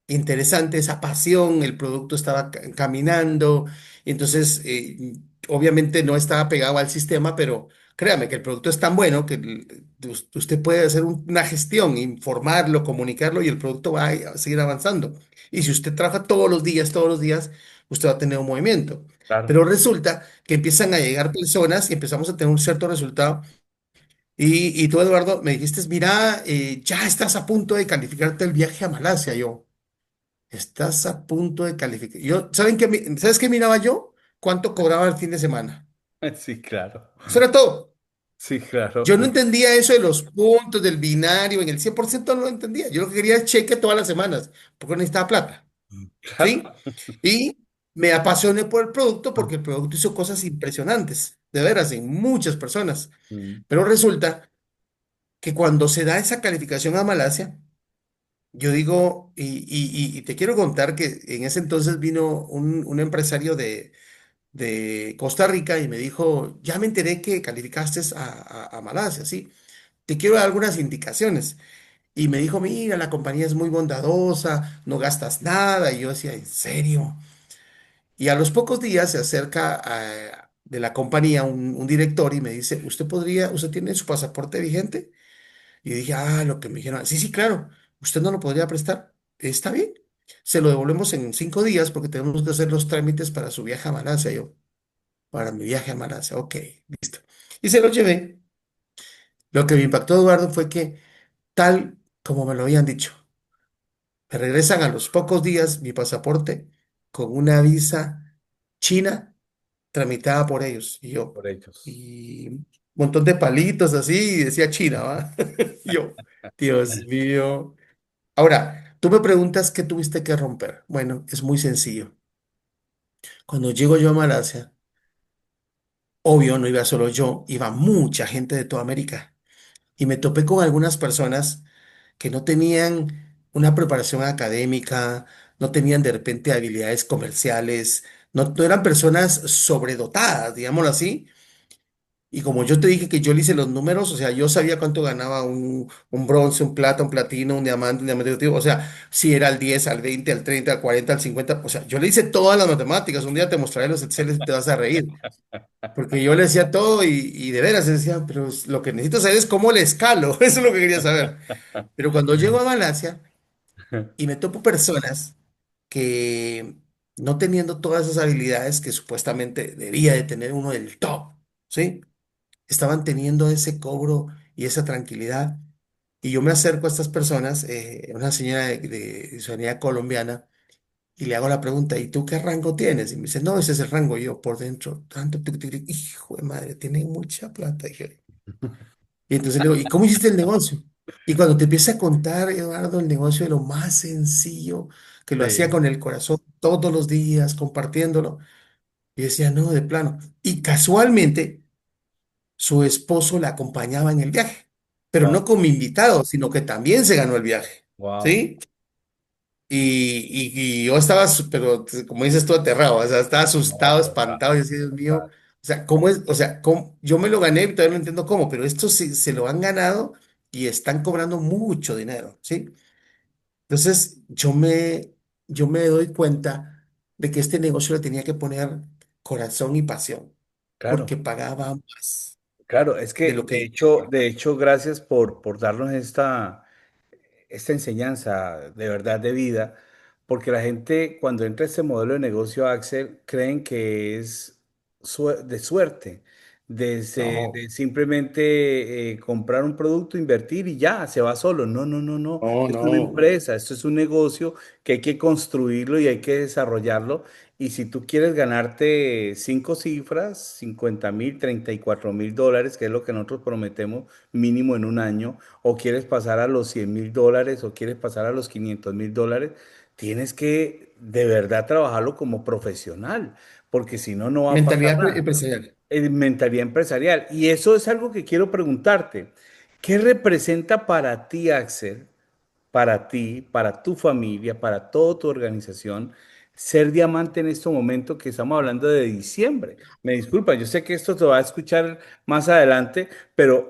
interesante, esa pasión, el producto estaba caminando, y entonces obviamente no estaba pegado al sistema, pero créame que el producto es tan bueno que usted puede hacer una gestión, informarlo, comunicarlo y el producto va a seguir avanzando. Y si usted trabaja todos los días, usted va a tener un movimiento. Claro. Pero resulta que empiezan a llegar personas y empezamos a tener un cierto resultado. Y tú, Eduardo, me dijiste, mira, ya estás a punto de calificarte el viaje a Malasia. Yo, estás a punto de calificar. Yo, ¿sabes qué miraba yo? ¿Cuánto cobraba el fin de semana? Sí, claro. Eso era todo. Sí, claro. Yo no entendía eso de los puntos, del binario, en el 100% no lo entendía. Yo lo que quería era cheque todas las semanas, porque necesitaba plata, Claro. ¿sí? Y me apasioné por el producto porque el producto hizo cosas impresionantes, de veras, en muchas personas. Mm. Pero resulta que cuando se da esa calificación a Malasia, yo digo, y te quiero contar que en ese entonces vino un empresario de Costa Rica y me dijo, ya me enteré que calificaste a Malasia, ¿sí? Te quiero dar algunas indicaciones. Y me dijo, mira, la compañía es muy bondadosa, no gastas nada. Y yo decía, ¿en serio? Y a los pocos días se acerca de la compañía un director y me dice, ¿usted tiene su pasaporte vigente? Y yo dije, lo que me dijeron, sí, sí, claro, ¿usted no lo podría prestar? Está bien, se lo devolvemos en 5 días porque tenemos que hacer los trámites para su viaje a Malasia. Yo, para mi viaje a Malasia, ok, listo. Y se lo llevé. Lo que me impactó, Eduardo, fue que tal como me lo habían dicho, me regresan a los pocos días mi pasaporte con una visa china tramitada por ellos. Y yo, Por ellos. y un montón de palitos así, y decía China, ¿va? Y yo, Dios mío. Ahora, tú me preguntas qué tuviste que romper. Bueno, es muy sencillo. Cuando llego yo a Malasia, obvio, no iba solo yo, iba mucha gente de toda América. Y me topé con algunas personas que no tenían una preparación académica, no tenían de repente habilidades comerciales, no eran personas sobredotadas, digámoslo así. Y como yo te dije que yo le hice los números, o sea, yo sabía cuánto ganaba un bronce, un plata, un platino, un diamante, o sea, si era al 10, al 20, al 30, al 40, al 50, o sea, yo le hice todas las matemáticas. Un día te mostraré los Excel y te vas a reír, porque yo le decía todo y de veras decía, pero lo que necesito saber es cómo le escalo, eso es lo que quería saber. Pero cuando llego a Malasia y me topo personas que no teniendo todas esas habilidades que supuestamente debía de tener uno del top, ¿sí? Estaban teniendo ese cobro y esa tranquilidad. Y yo me acerco a estas personas, una señora de ciudadanía colombiana, y le hago la pregunta, ¿y tú qué rango tienes? Y me dice, no, ese es el rango. Y yo por dentro, tanto, hijo de madre, tiene mucha plata. Dije. Y entonces le digo, ¿y cómo hiciste el negocio? Y cuando te empieza a contar, Eduardo, el negocio de lo más sencillo, que lo hacía Sí. con el corazón todos los días, compartiéndolo, y decía, no, de plano. Y casualmente, su esposo la acompañaba en el viaje, pero Wow. no como invitado, sino que también se ganó el viaje, Wow. ¿sí? Y yo estaba, pero como dices tú, aterrado, o sea, estaba No, asustado, total, espantado, y decía, Dios mío, total. o sea, ¿cómo es? O sea, yo me lo gané y todavía no entiendo cómo, pero estos se lo han ganado y están cobrando mucho dinero, ¿sí? Entonces, yo me doy cuenta de que este negocio le tenía que poner corazón y pasión, Claro. porque pagaba más Claro, es de que lo que yo de cobraba. hecho, gracias por darnos esta enseñanza de verdad de vida, porque la gente cuando entra a este modelo de negocio, Axel, creen que es de suerte, No, de simplemente comprar un producto, invertir y ya, se va solo. No, no, no, no. no, Es una no. empresa, esto es un negocio que hay que construirlo y hay que desarrollarlo. Y si tú quieres ganarte cinco cifras, 50.000, $34.000, que es lo que nosotros prometemos mínimo en un año, o quieres pasar a los $100.000 o quieres pasar a los $500.000, tienes que de verdad trabajarlo como profesional, porque si no, no va a pasar Mentalidad nada. empresarial. Mentalidad empresarial. Y eso es algo que quiero preguntarte. ¿Qué representa para ti, Axel, para ti, para tu familia, para toda tu organización, ser diamante en este momento que estamos hablando de diciembre? Me disculpa, yo sé que esto te va a escuchar más adelante, pero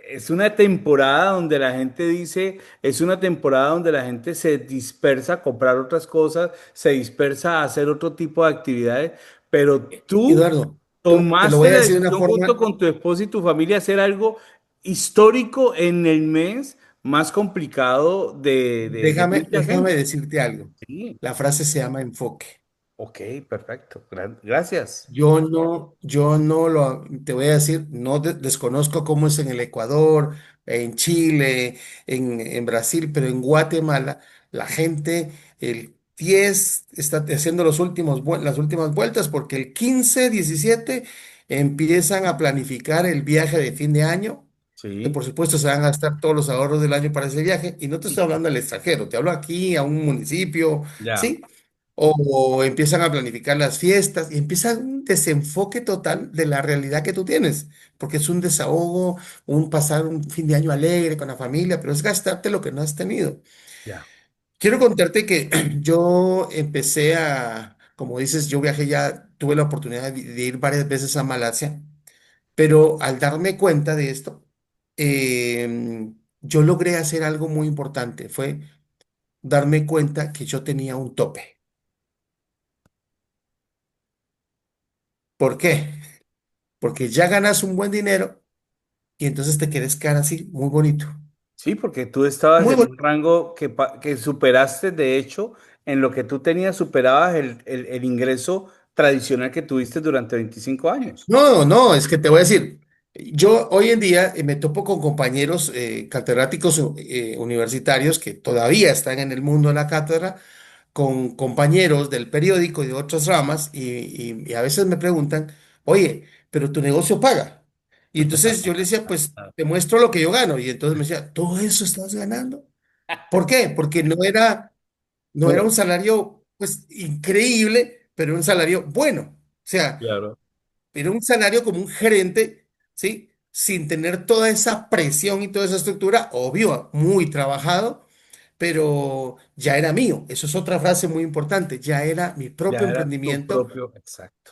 es una temporada donde la gente dice, es una temporada donde la gente se dispersa a comprar otras cosas, se dispersa a hacer otro tipo de actividades, pero tú Eduardo. te lo tomaste voy a la decir de una decisión junto forma, con tu esposa y tu familia hacer algo histórico en el mes más complicado de mucha déjame gente. decirte algo. Sí, La frase se llama enfoque. ok, perfecto. Gracias. Yo no lo, te voy a decir, no desconozco cómo es en el Ecuador, en Chile, en Brasil, pero en Guatemala, la gente, el 10 está haciendo las últimas vueltas porque el 15 17 empiezan a planificar el viaje de fin de año, que Sí, por supuesto se van a gastar todos los ahorros del año para ese viaje, y no te estoy hablando del extranjero, te hablo aquí a un municipio, ya, ¿sí? O empiezan a planificar las fiestas y empieza un desenfoque total de la realidad que tú tienes, porque es un desahogo, un pasar un fin de año alegre con la familia, pero es gastarte lo que no has tenido. ya. Quiero contarte que yo empecé como dices, yo viajé ya, tuve la oportunidad de ir varias veces a Malasia, pero al darme cuenta de esto, yo logré hacer algo muy importante, fue darme cuenta que yo tenía un tope. ¿Por qué? Porque ya ganas un buen dinero y entonces te quieres quedar así, muy bonito. Sí, porque tú estabas Muy en bonito. un rango que superaste, de hecho, en lo que tú tenías, superabas el ingreso tradicional que tuviste durante 25 años. No, no, es que te voy a decir, yo hoy en día me topo con compañeros catedráticos universitarios que todavía están en el mundo de la cátedra, con compañeros del periódico y de otras ramas, y a veces me preguntan, oye, pero tu negocio paga. Y entonces yo les decía, pues te muestro lo que yo gano. Y entonces me decía, ¿todo eso estás ganando? ¿Por qué? Porque no era un No, salario, pues, increíble, pero un salario bueno. O sea, claro, era un salario como un gerente, ¿sí? Sin tener toda esa presión y toda esa estructura, obvio, muy trabajado, pero ya era mío. Eso es otra frase muy importante. Ya era mi propio ya era tu emprendimiento. propio, exacto.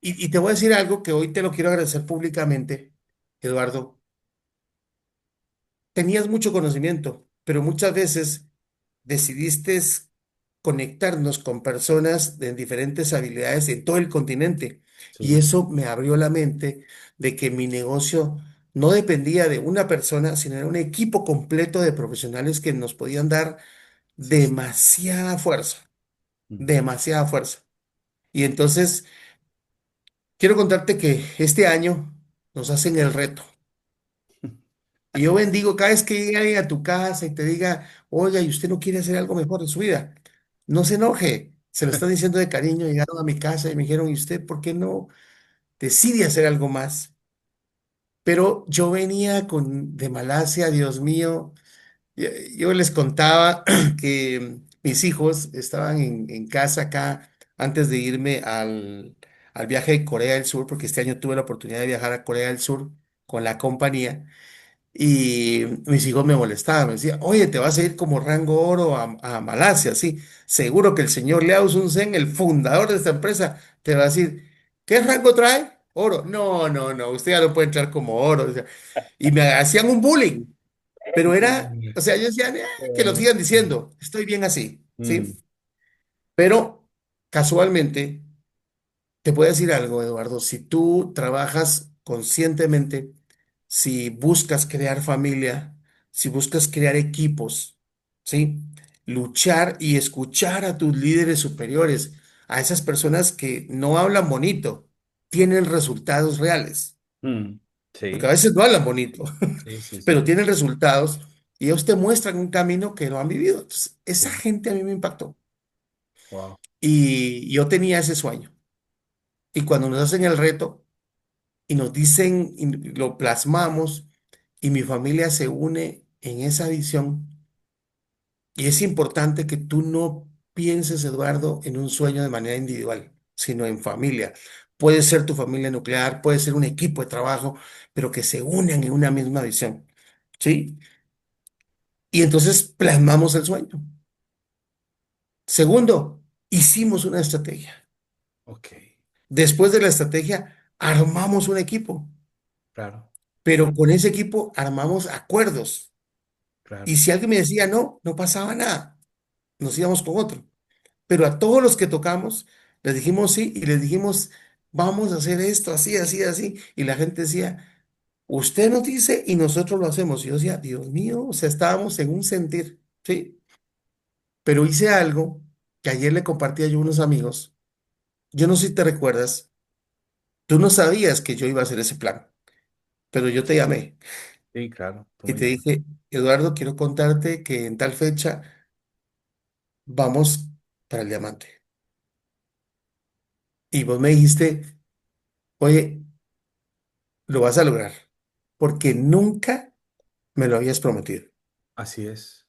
Y te voy a decir algo que hoy te lo quiero agradecer públicamente, Eduardo. Tenías mucho conocimiento, pero muchas veces decidiste conectarnos con personas de diferentes habilidades en todo el continente. Y Sí, eso me abrió la mente de que mi negocio no dependía de una persona, sino era un equipo completo de profesionales que nos podían dar sí, sí. demasiada fuerza, Mm. demasiada fuerza. Y entonces, quiero contarte que este año nos hacen el reto. Y yo bendigo cada vez que llegue alguien a tu casa y te diga, oiga, ¿y usted no quiere hacer algo mejor en su vida? No se enoje. Se lo están diciendo de cariño. Llegaron a mi casa y me dijeron, ¿y usted por qué no decide hacer algo más? Pero yo venía de Malasia, Dios mío. Yo les contaba que mis hijos estaban en casa acá antes de irme al viaje de Corea del Sur, porque este año tuve la oportunidad de viajar a Corea del Sur con la compañía. Y mis hijos me molestaban, me decían, oye, te vas a ir como rango oro a Malasia, sí. Seguro que el señor Liao Sun Sen, el fundador de esta empresa, te va a decir, ¿qué rango trae? Oro. No, no, no, usted ya no puede entrar como oro. O sea, y me hacían un bullying, pero era, o sea, ellos decían, que lo sigan diciendo, estoy bien así, Mm, ¿sí? Pero casualmente, te puedo decir algo, Eduardo, si tú trabajas conscientemente, si buscas crear familia, si buscas crear equipos, ¿sí? Luchar y escuchar a tus líderes superiores, a esas personas que no hablan bonito, tienen resultados reales, mm. porque a Sí, veces no hablan bonito, sí, sí, pero sí. tienen resultados y ellos te muestran un camino que no han vivido. Entonces, esa Sí. gente a mí me impactó Wow. y yo tenía ese sueño. Y cuando nos hacen el reto, y nos dicen, y lo plasmamos, y mi familia se une en esa visión. Y es importante que tú no pienses, Eduardo, en un sueño de manera individual, sino en familia. Puede ser tu familia nuclear, puede ser un equipo de trabajo, pero que se unen en una misma visión. ¿Sí? Y entonces plasmamos el sueño. Segundo, hicimos una estrategia. Ok, Después de la estrategia, armamos un equipo, claro, pero con ese equipo armamos acuerdos. Y claro. si alguien me decía no, no pasaba nada, nos íbamos con otro. Pero a todos los que tocamos, les dijimos sí y les dijimos, vamos a hacer esto, así, así, así. Y la gente decía, usted nos dice y nosotros lo hacemos. Y yo decía, Dios mío, o sea, estábamos en un sentir, ¿sí? Pero hice algo que ayer le compartí a yo a unos amigos. Yo no sé si te recuerdas, tú no sabías que yo iba a hacer ese plan, pero yo te llamé Sí, claro, tú y me te llamas. dije, Eduardo, quiero contarte que en tal fecha vamos para el diamante. Y vos me dijiste, oye, lo vas a lograr, porque nunca me lo habías prometido. Así es.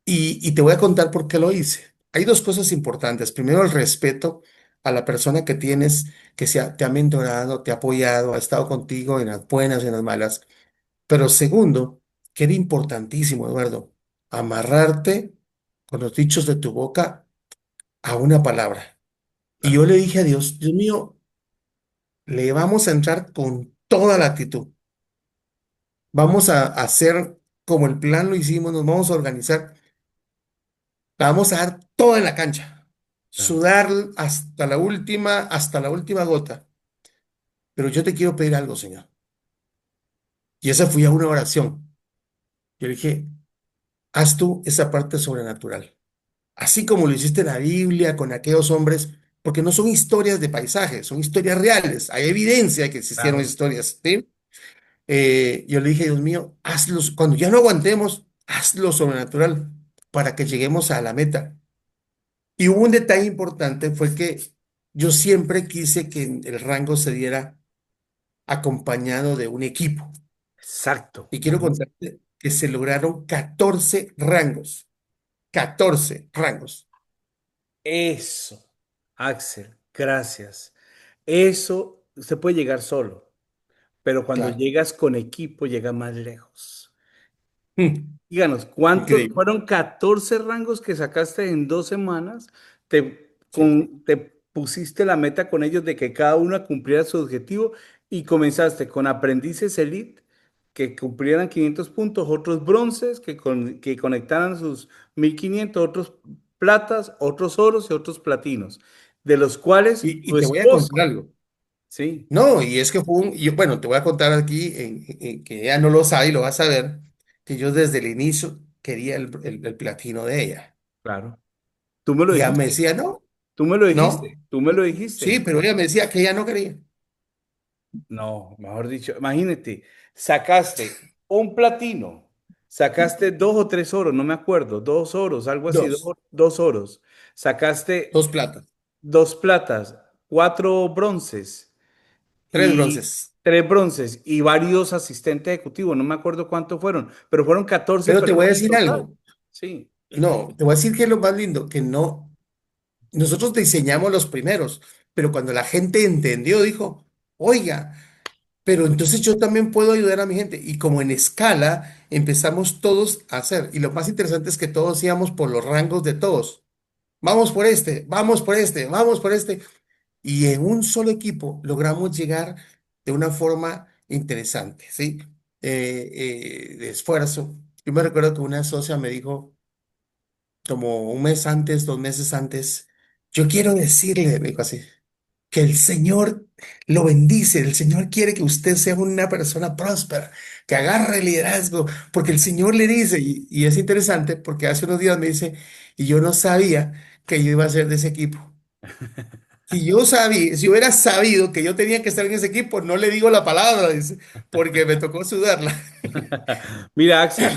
Y te voy a contar por qué lo hice. Hay dos cosas importantes. Primero, el respeto a la persona que tienes, te ha mentorado, te ha apoyado, ha estado contigo en las buenas y en las malas. Pero segundo, que era importantísimo, Eduardo, amarrarte con los dichos de tu boca a una palabra. Y yo Claro. le dije a Dios, Dios mío, le vamos a entrar con toda la actitud. Vamos a hacer como el plan lo hicimos, nos vamos a organizar, la vamos a dar toda en la cancha, Claro. sudar hasta la última gota. Pero yo te quiero pedir algo, Señor. Y esa fue a una oración. Yo le dije, haz tú esa parte sobrenatural. Así como lo hiciste en la Biblia con aquellos hombres, porque no son historias de paisajes, son historias reales. Hay evidencia de que existieron Claro. historias, ¿sí? Yo le dije, Dios mío, cuando ya no aguantemos, hazlo sobrenatural para que lleguemos a la meta. Y hubo un detalle importante, fue que yo siempre quise que el rango se diera acompañado de un equipo. Exacto. Y quiero contarte que se lograron 14 rangos, 14 rangos. Eso, Axel, gracias. Eso se puede llegar solo, pero cuando Claro. llegas con equipo, llegas más lejos. Mm, Díganos, ¿cuántos increíble. fueron 14 rangos que sacaste en 2 semanas? Sí. Te pusiste la meta con ellos de que cada uno cumpliera su objetivo y comenzaste con aprendices elite que cumplieran 500 puntos, otros bronces que conectaran sus 1500, otros platas, otros oros y otros platinos, de los cuales Y tu te voy a esposa, contar algo. sí, No, y es que bueno, te voy a contar aquí, que ella no lo sabe y lo vas a ver, que yo desde el inicio quería el platino de ella. claro, tú me lo Y ella me dijiste, decía, no, tú me lo no. dijiste, tú me lo Sí, dijiste. pero ella me decía que ella no quería. No, mejor dicho, imagínate, sacaste un platino, sacaste 2 o 3 oros, no me acuerdo, 2 oros, algo así, Dos, 2 oros, sacaste dos platas, 2 platas, 4 bronces tres y bronces. 3 bronces y varios asistentes ejecutivos, no me acuerdo cuántos fueron, pero fueron 14 Pero te voy a personas en decir total. algo. Sí, No, te voy a decir que es lo más lindo, que no, nosotros diseñamos los primeros, pero cuando la gente entendió, dijo, oiga, pero entonces yo también puedo ayudar a mi gente. Y como en escala empezamos todos a hacer. Y lo más interesante es que todos íbamos por los rangos de todos. Vamos por este, vamos por este, vamos por este. Y en un solo equipo logramos llegar de una forma interesante, ¿sí? De esfuerzo. Yo me recuerdo que una socia me dijo, como un mes antes, 2 meses antes, yo quiero decirle, me dijo así, que el Señor lo bendice, el Señor quiere que usted sea una persona próspera, que agarre liderazgo, porque el Señor le dice, y es interesante porque hace unos días me dice, y yo no sabía que yo iba a ser de ese equipo. Si hubiera sabido que yo tenía que estar en ese equipo, no le digo la palabra, dice, porque me tocó sudarla. mira, Axel,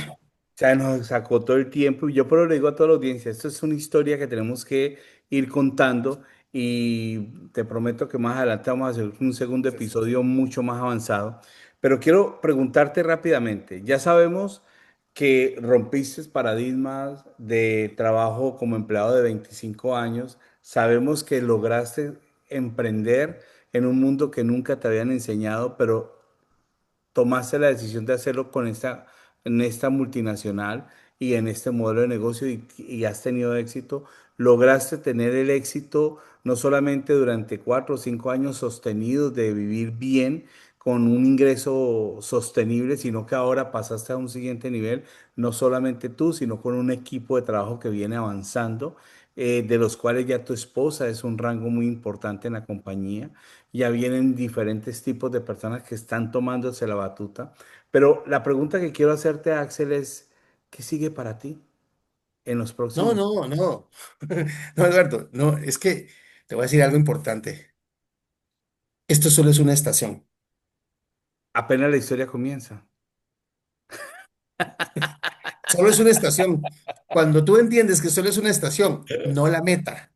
se nos sacó todo el tiempo y yo por eso le digo a toda la audiencia, esto es una historia que tenemos que ir contando y te prometo que más adelante vamos a hacer un segundo episodio mucho más avanzado. Pero quiero preguntarte rápidamente, ya sabemos que rompiste paradigmas de trabajo como empleado de 25 años, sabemos que lograste emprender en un mundo que nunca te habían enseñado, pero tomaste la decisión de hacerlo en esta multinacional y en este modelo de negocio y has tenido éxito, lograste tener el éxito no solamente durante 4 o 5 años sostenidos de vivir bien con un ingreso sostenible, sino que ahora pasaste a un siguiente nivel, no solamente tú, sino con un equipo de trabajo que viene avanzando. de los cuales ya tu esposa es un rango muy importante en la compañía. Ya vienen diferentes tipos de personas que están tomándose la batuta. Pero la pregunta que quiero hacerte, Axel, es, ¿qué sigue para ti en los No, próximos? no, no. No, Eduardo, no, es que te voy a decir algo importante. Esto solo es una estación. Apenas la historia comienza. Solo es una estación. Cuando tú entiendes que solo es una estación, no la meta,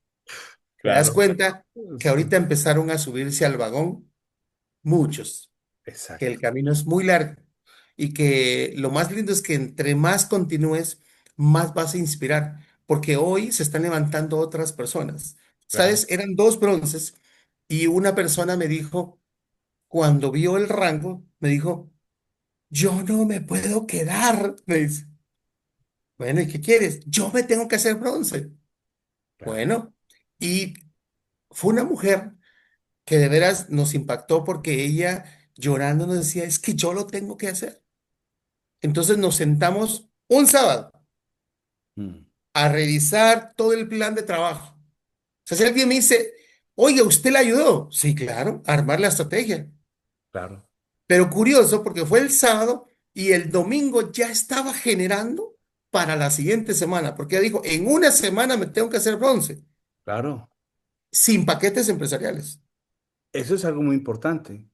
te das Claro. cuenta que Sí, ahorita empezaron a subirse al vagón muchos, que el exacto. camino es muy largo y que lo más lindo es que entre más continúes, más vas a inspirar, porque hoy se están levantando otras personas. Claro, ¿Sabes? Eran dos bronces y una persona me dijo, cuando vio el rango, me dijo, yo no me puedo quedar. Me dice, bueno, ¿y qué quieres? Yo me tengo que hacer bronce. claro, Bueno, y fue una mujer que de veras nos impactó porque ella llorando nos decía, es que yo lo tengo que hacer. Entonces nos sentamos un sábado mm, a revisar todo el plan de trabajo. O sea, si alguien me dice, oye, ¿usted le ayudó? Sí, claro, a armar la estrategia. claro, Pero curioso porque fue el sábado y el domingo ya estaba generando para la siguiente semana, porque ella dijo, en una semana me tengo que hacer bronce, claro. sin paquetes empresariales. Eso es algo muy importante,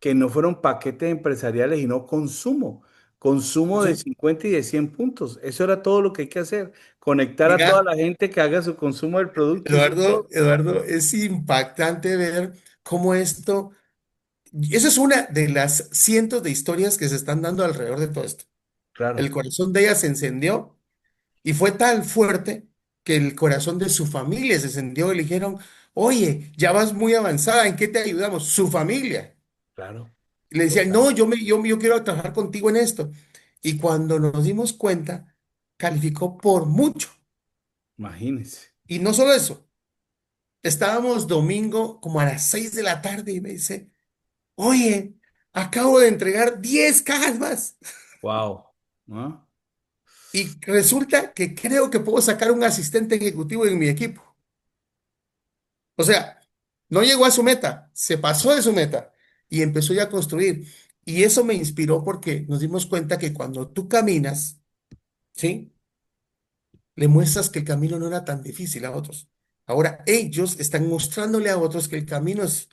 que no fueron paquetes empresariales y no consumo. Consumo de Entonces, 50 y de 100 puntos. Eso era todo lo que hay que hacer. Conectar a toda mira, la gente que haga su consumo del producto y Eduardo, listo. Eduardo, es impactante ver cómo esto, esa es una de las cientos de historias que se están dando alrededor de todo esto. El Claro, corazón de ella se encendió y fue tan fuerte que el corazón de su familia se encendió y le dijeron, oye, ya vas muy avanzada, ¿en qué te ayudamos? Su familia. claro, Y le decían, total. no, yo quiero trabajar contigo en esto. Y cuando nos dimos cuenta, calificó por mucho. Imagínense. Y no solo eso, estábamos domingo como a las 6 de la tarde y me dice, oye, acabo de entregar 10 cajas más. Wow. ¿No? Y resulta que creo que puedo sacar un asistente ejecutivo en mi equipo. O sea, no llegó a su meta, se pasó de su meta y empezó ya a construir. Y eso me inspiró porque nos dimos cuenta que cuando tú caminas, ¿sí? Le muestras que el camino no era tan difícil a otros. Ahora ellos están mostrándole a otros que el camino es...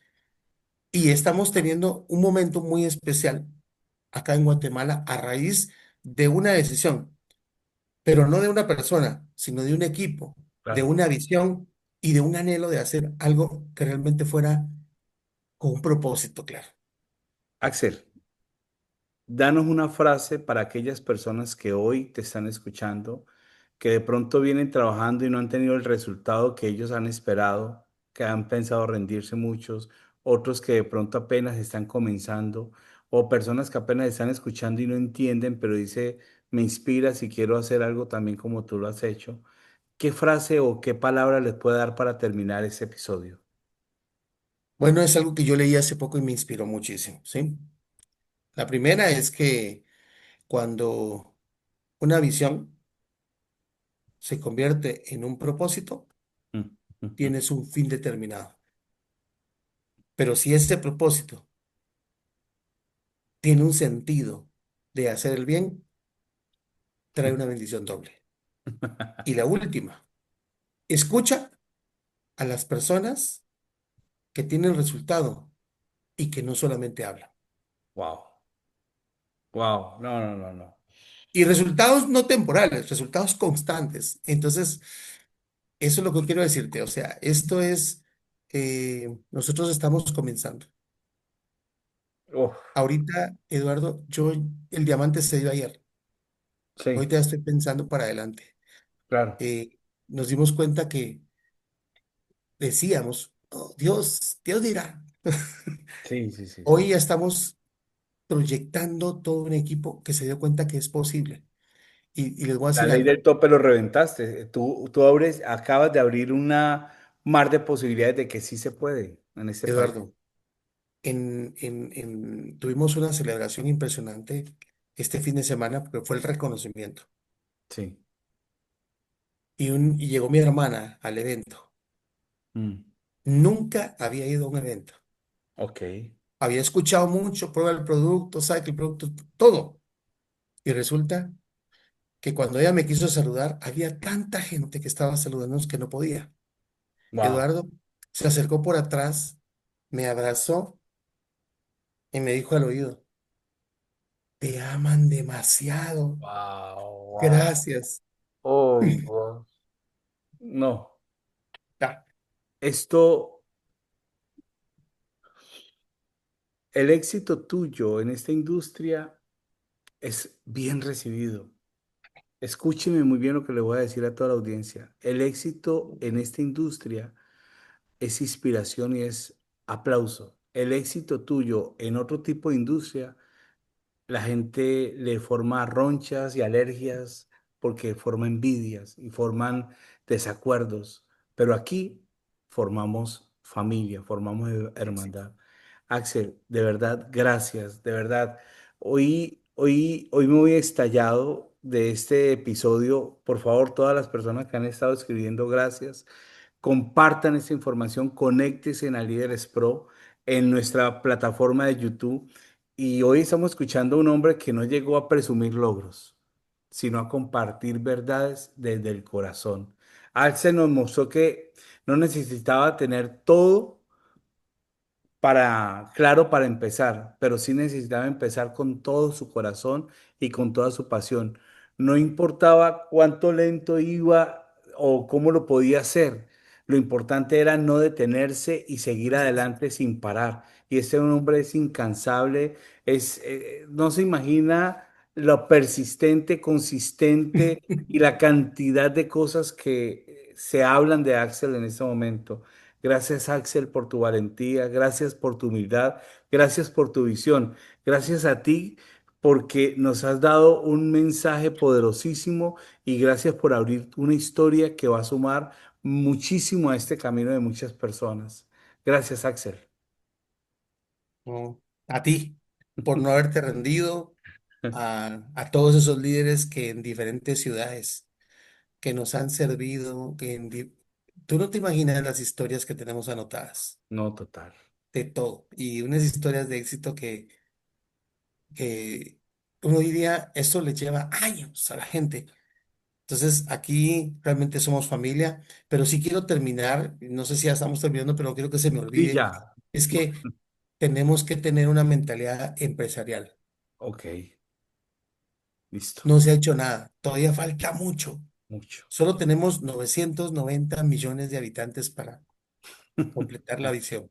Y estamos teniendo un momento muy especial acá en Guatemala a raíz de una decisión, pero no de una persona, sino de un equipo, de Claro. una visión y de un anhelo de hacer algo que realmente fuera con un propósito claro. Axel, danos una frase para aquellas personas que hoy te están escuchando, que de pronto vienen trabajando y no han tenido el resultado que ellos han esperado, que han pensado rendirse muchos, otros que de pronto apenas están comenzando, o personas que apenas están escuchando y no entienden, pero dice, me inspira si quiero hacer algo también como tú lo has hecho. ¿Qué frase o qué palabra les puede dar para terminar este episodio? Bueno, es algo que yo leí hace poco y me inspiró muchísimo, ¿sí? La primera es que cuando una visión se convierte en un propósito, Mm, ujú. tienes un fin determinado. Pero si ese propósito tiene un sentido de hacer el bien, trae una bendición doble. Y la última, escucha a las personas que tienen resultado y que no solamente hablan. Wow, wow, no, no, no, no. Y resultados no temporales, resultados constantes. Entonces, eso es lo que quiero decirte. O sea, esto es, nosotros estamos comenzando. Uf, Ahorita, Eduardo, el diamante se dio ayer. sí, Ahorita estoy pensando para adelante. claro. Nos dimos cuenta que decíamos, "Oh, Dios dirá". Sí, sí, sí, sí. Hoy ya estamos proyectando todo un equipo que se dio cuenta que es posible. Y les voy a La decir ley algo, del tope lo reventaste. Tú acabas de abrir una mar de posibilidades de que sí se puede en este país. Eduardo. Tuvimos una celebración impresionante este fin de semana porque fue el reconocimiento. Sí, y llegó mi hermana al evento. Mm, Nunca había ido a un evento. ok. Había escuchado mucho, prueba el producto, sabe que el producto, todo. Y resulta que cuando ella me quiso saludar, había tanta gente que estaba saludándonos que no podía. Wow. Eduardo se acercó por atrás, me abrazó y me dijo al oído, te aman demasiado. Wow, wow. Gracias. Oh, wow. No. Ah, Esto, el éxito tuyo en esta industria es bien recibido. Escúcheme muy bien lo que le voy a decir a toda la audiencia. El éxito en esta industria es inspiración y es aplauso. El éxito tuyo en otro tipo de industria, la gente le forma ronchas y alergias porque forma envidias y forman desacuerdos. Pero aquí formamos familia, formamos hermandad. Axel, de verdad, gracias, de verdad. Hoy me voy estallado de este episodio. Por favor, todas las personas que han estado escribiendo, gracias. Compartan esta información, conéctense a Líderes Pro en nuestra plataforma de YouTube. Y hoy estamos escuchando a un hombre que no llegó a presumir logros, sino a compartir verdades desde el corazón. Axel nos mostró que no necesitaba tener todo claro, para empezar, pero sí necesitaba empezar con todo su corazón y con toda su pasión. No importaba cuánto lento iba o cómo lo podía hacer. Lo importante era no detenerse y seguir adelante sin parar. Y este hombre es incansable, no se imagina lo persistente, consistente y la cantidad de cosas que se hablan de Axel en este momento. Gracias, Axel, por tu valentía, gracias por tu humildad, gracias por tu visión, gracias a ti porque nos has dado un mensaje poderosísimo y gracias por abrir una historia que va a sumar muchísimo a este camino de muchas personas. Gracias, Axel. no, a ti, por no haberte rendido, a todos esos líderes que en diferentes ciudades que nos han servido, tú no te imaginas las historias que tenemos anotadas, No, total. de todo, y unas historias de éxito que uno diría, eso le lleva años a la gente. Entonces, aquí realmente somos familia, pero sí quiero terminar, no sé si ya estamos terminando, pero no quiero que se me Y olvide, ya. es que tenemos que tener una mentalidad empresarial. Ok, listo. No se ha hecho nada, todavía falta mucho. Mucho. Solo tenemos 990 millones de habitantes para completar la visión.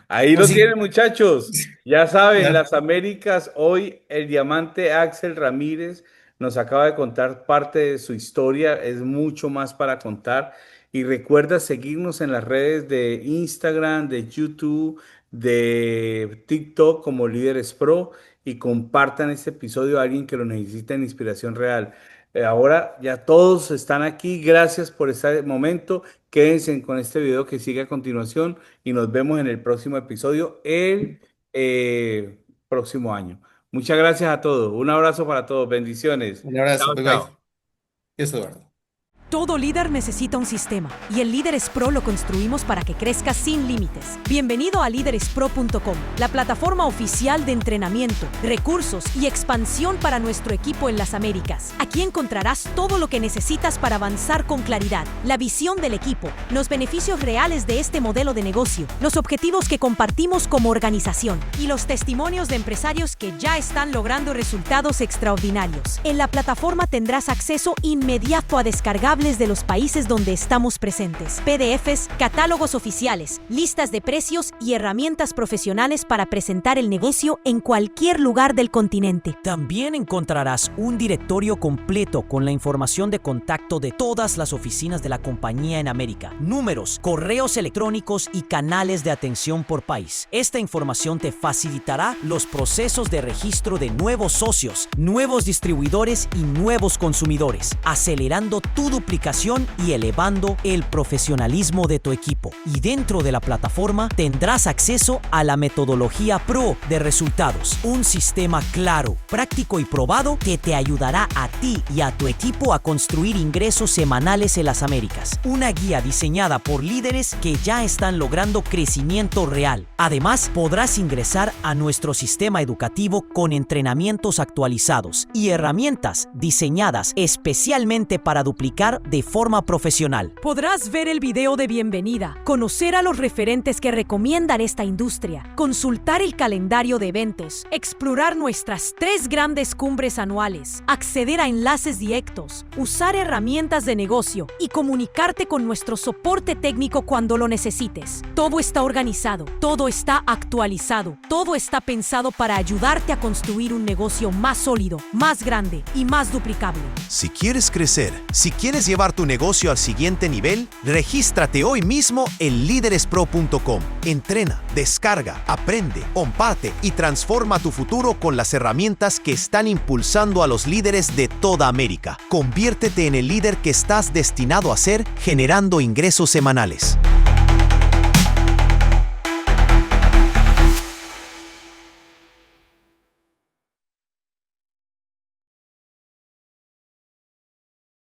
Ahí O lo sí, tienen, muchachos. Ya saben, ya, las Américas, hoy el diamante Axel Ramírez nos acaba de contar parte de su historia. Es mucho más para contar. Y recuerda seguirnos en las redes de Instagram, de YouTube, de TikTok como Líderes Pro y compartan este episodio a alguien que lo necesite en inspiración real. Ahora ya todos están aquí. Gracias por este momento. Quédense con este video que sigue a continuación y nos vemos en el próximo episodio el próximo año. Muchas gracias a todos. Un abrazo para todos. Bendiciones. un abrazo, Chao, bye bye. chao. Yo soy Eduardo. Todo líder necesita un sistema y el Líderes Pro lo construimos para que crezca sin límites. Bienvenido a líderespro.com, la plataforma oficial de entrenamiento, recursos y expansión para nuestro equipo en las Américas. Aquí encontrarás todo lo que necesitas para avanzar con claridad, la visión del equipo, los beneficios reales de este modelo de negocio, los objetivos que compartimos como organización y los testimonios de empresarios que ya están logrando resultados extraordinarios. En la plataforma tendrás acceso inmediato a descargables de los países donde estamos presentes, PDFs, catálogos oficiales, listas de precios y herramientas profesionales para presentar el negocio en cualquier lugar del continente. También encontrarás un directorio completo con la información de contacto de todas las oficinas de la compañía en América, números, correos electrónicos y canales de atención por país. Esta información te facilitará los procesos de registro de nuevos socios, nuevos distribuidores y nuevos consumidores, acelerando tu duplicación y elevando el profesionalismo de tu equipo. Y dentro de la plataforma tendrás acceso a la metodología Pro de resultados, un sistema claro, práctico y probado que te ayudará a ti y a tu equipo a construir ingresos semanales en las Américas. Una guía diseñada por líderes que ya están logrando crecimiento real. Además, podrás ingresar a nuestro sistema educativo con entrenamientos actualizados y herramientas diseñadas especialmente para duplicar de forma profesional. Podrás ver el video de bienvenida, conocer a los referentes que recomiendan esta industria, consultar el calendario de eventos, explorar nuestras 3 grandes cumbres anuales, acceder a enlaces directos, usar herramientas de negocio y comunicarte con nuestro soporte técnico cuando lo necesites. Todo está organizado, todo está actualizado, todo está pensado para ayudarte a construir un negocio más sólido, más grande y más duplicable. Si quieres crecer, si quieres llevar tu negocio al siguiente nivel, regístrate hoy mismo en liderespro.com. Entrena, descarga, aprende, comparte y transforma tu futuro con las herramientas que están impulsando a los líderes de toda América. Conviértete en el líder que estás destinado a ser, generando ingresos semanales.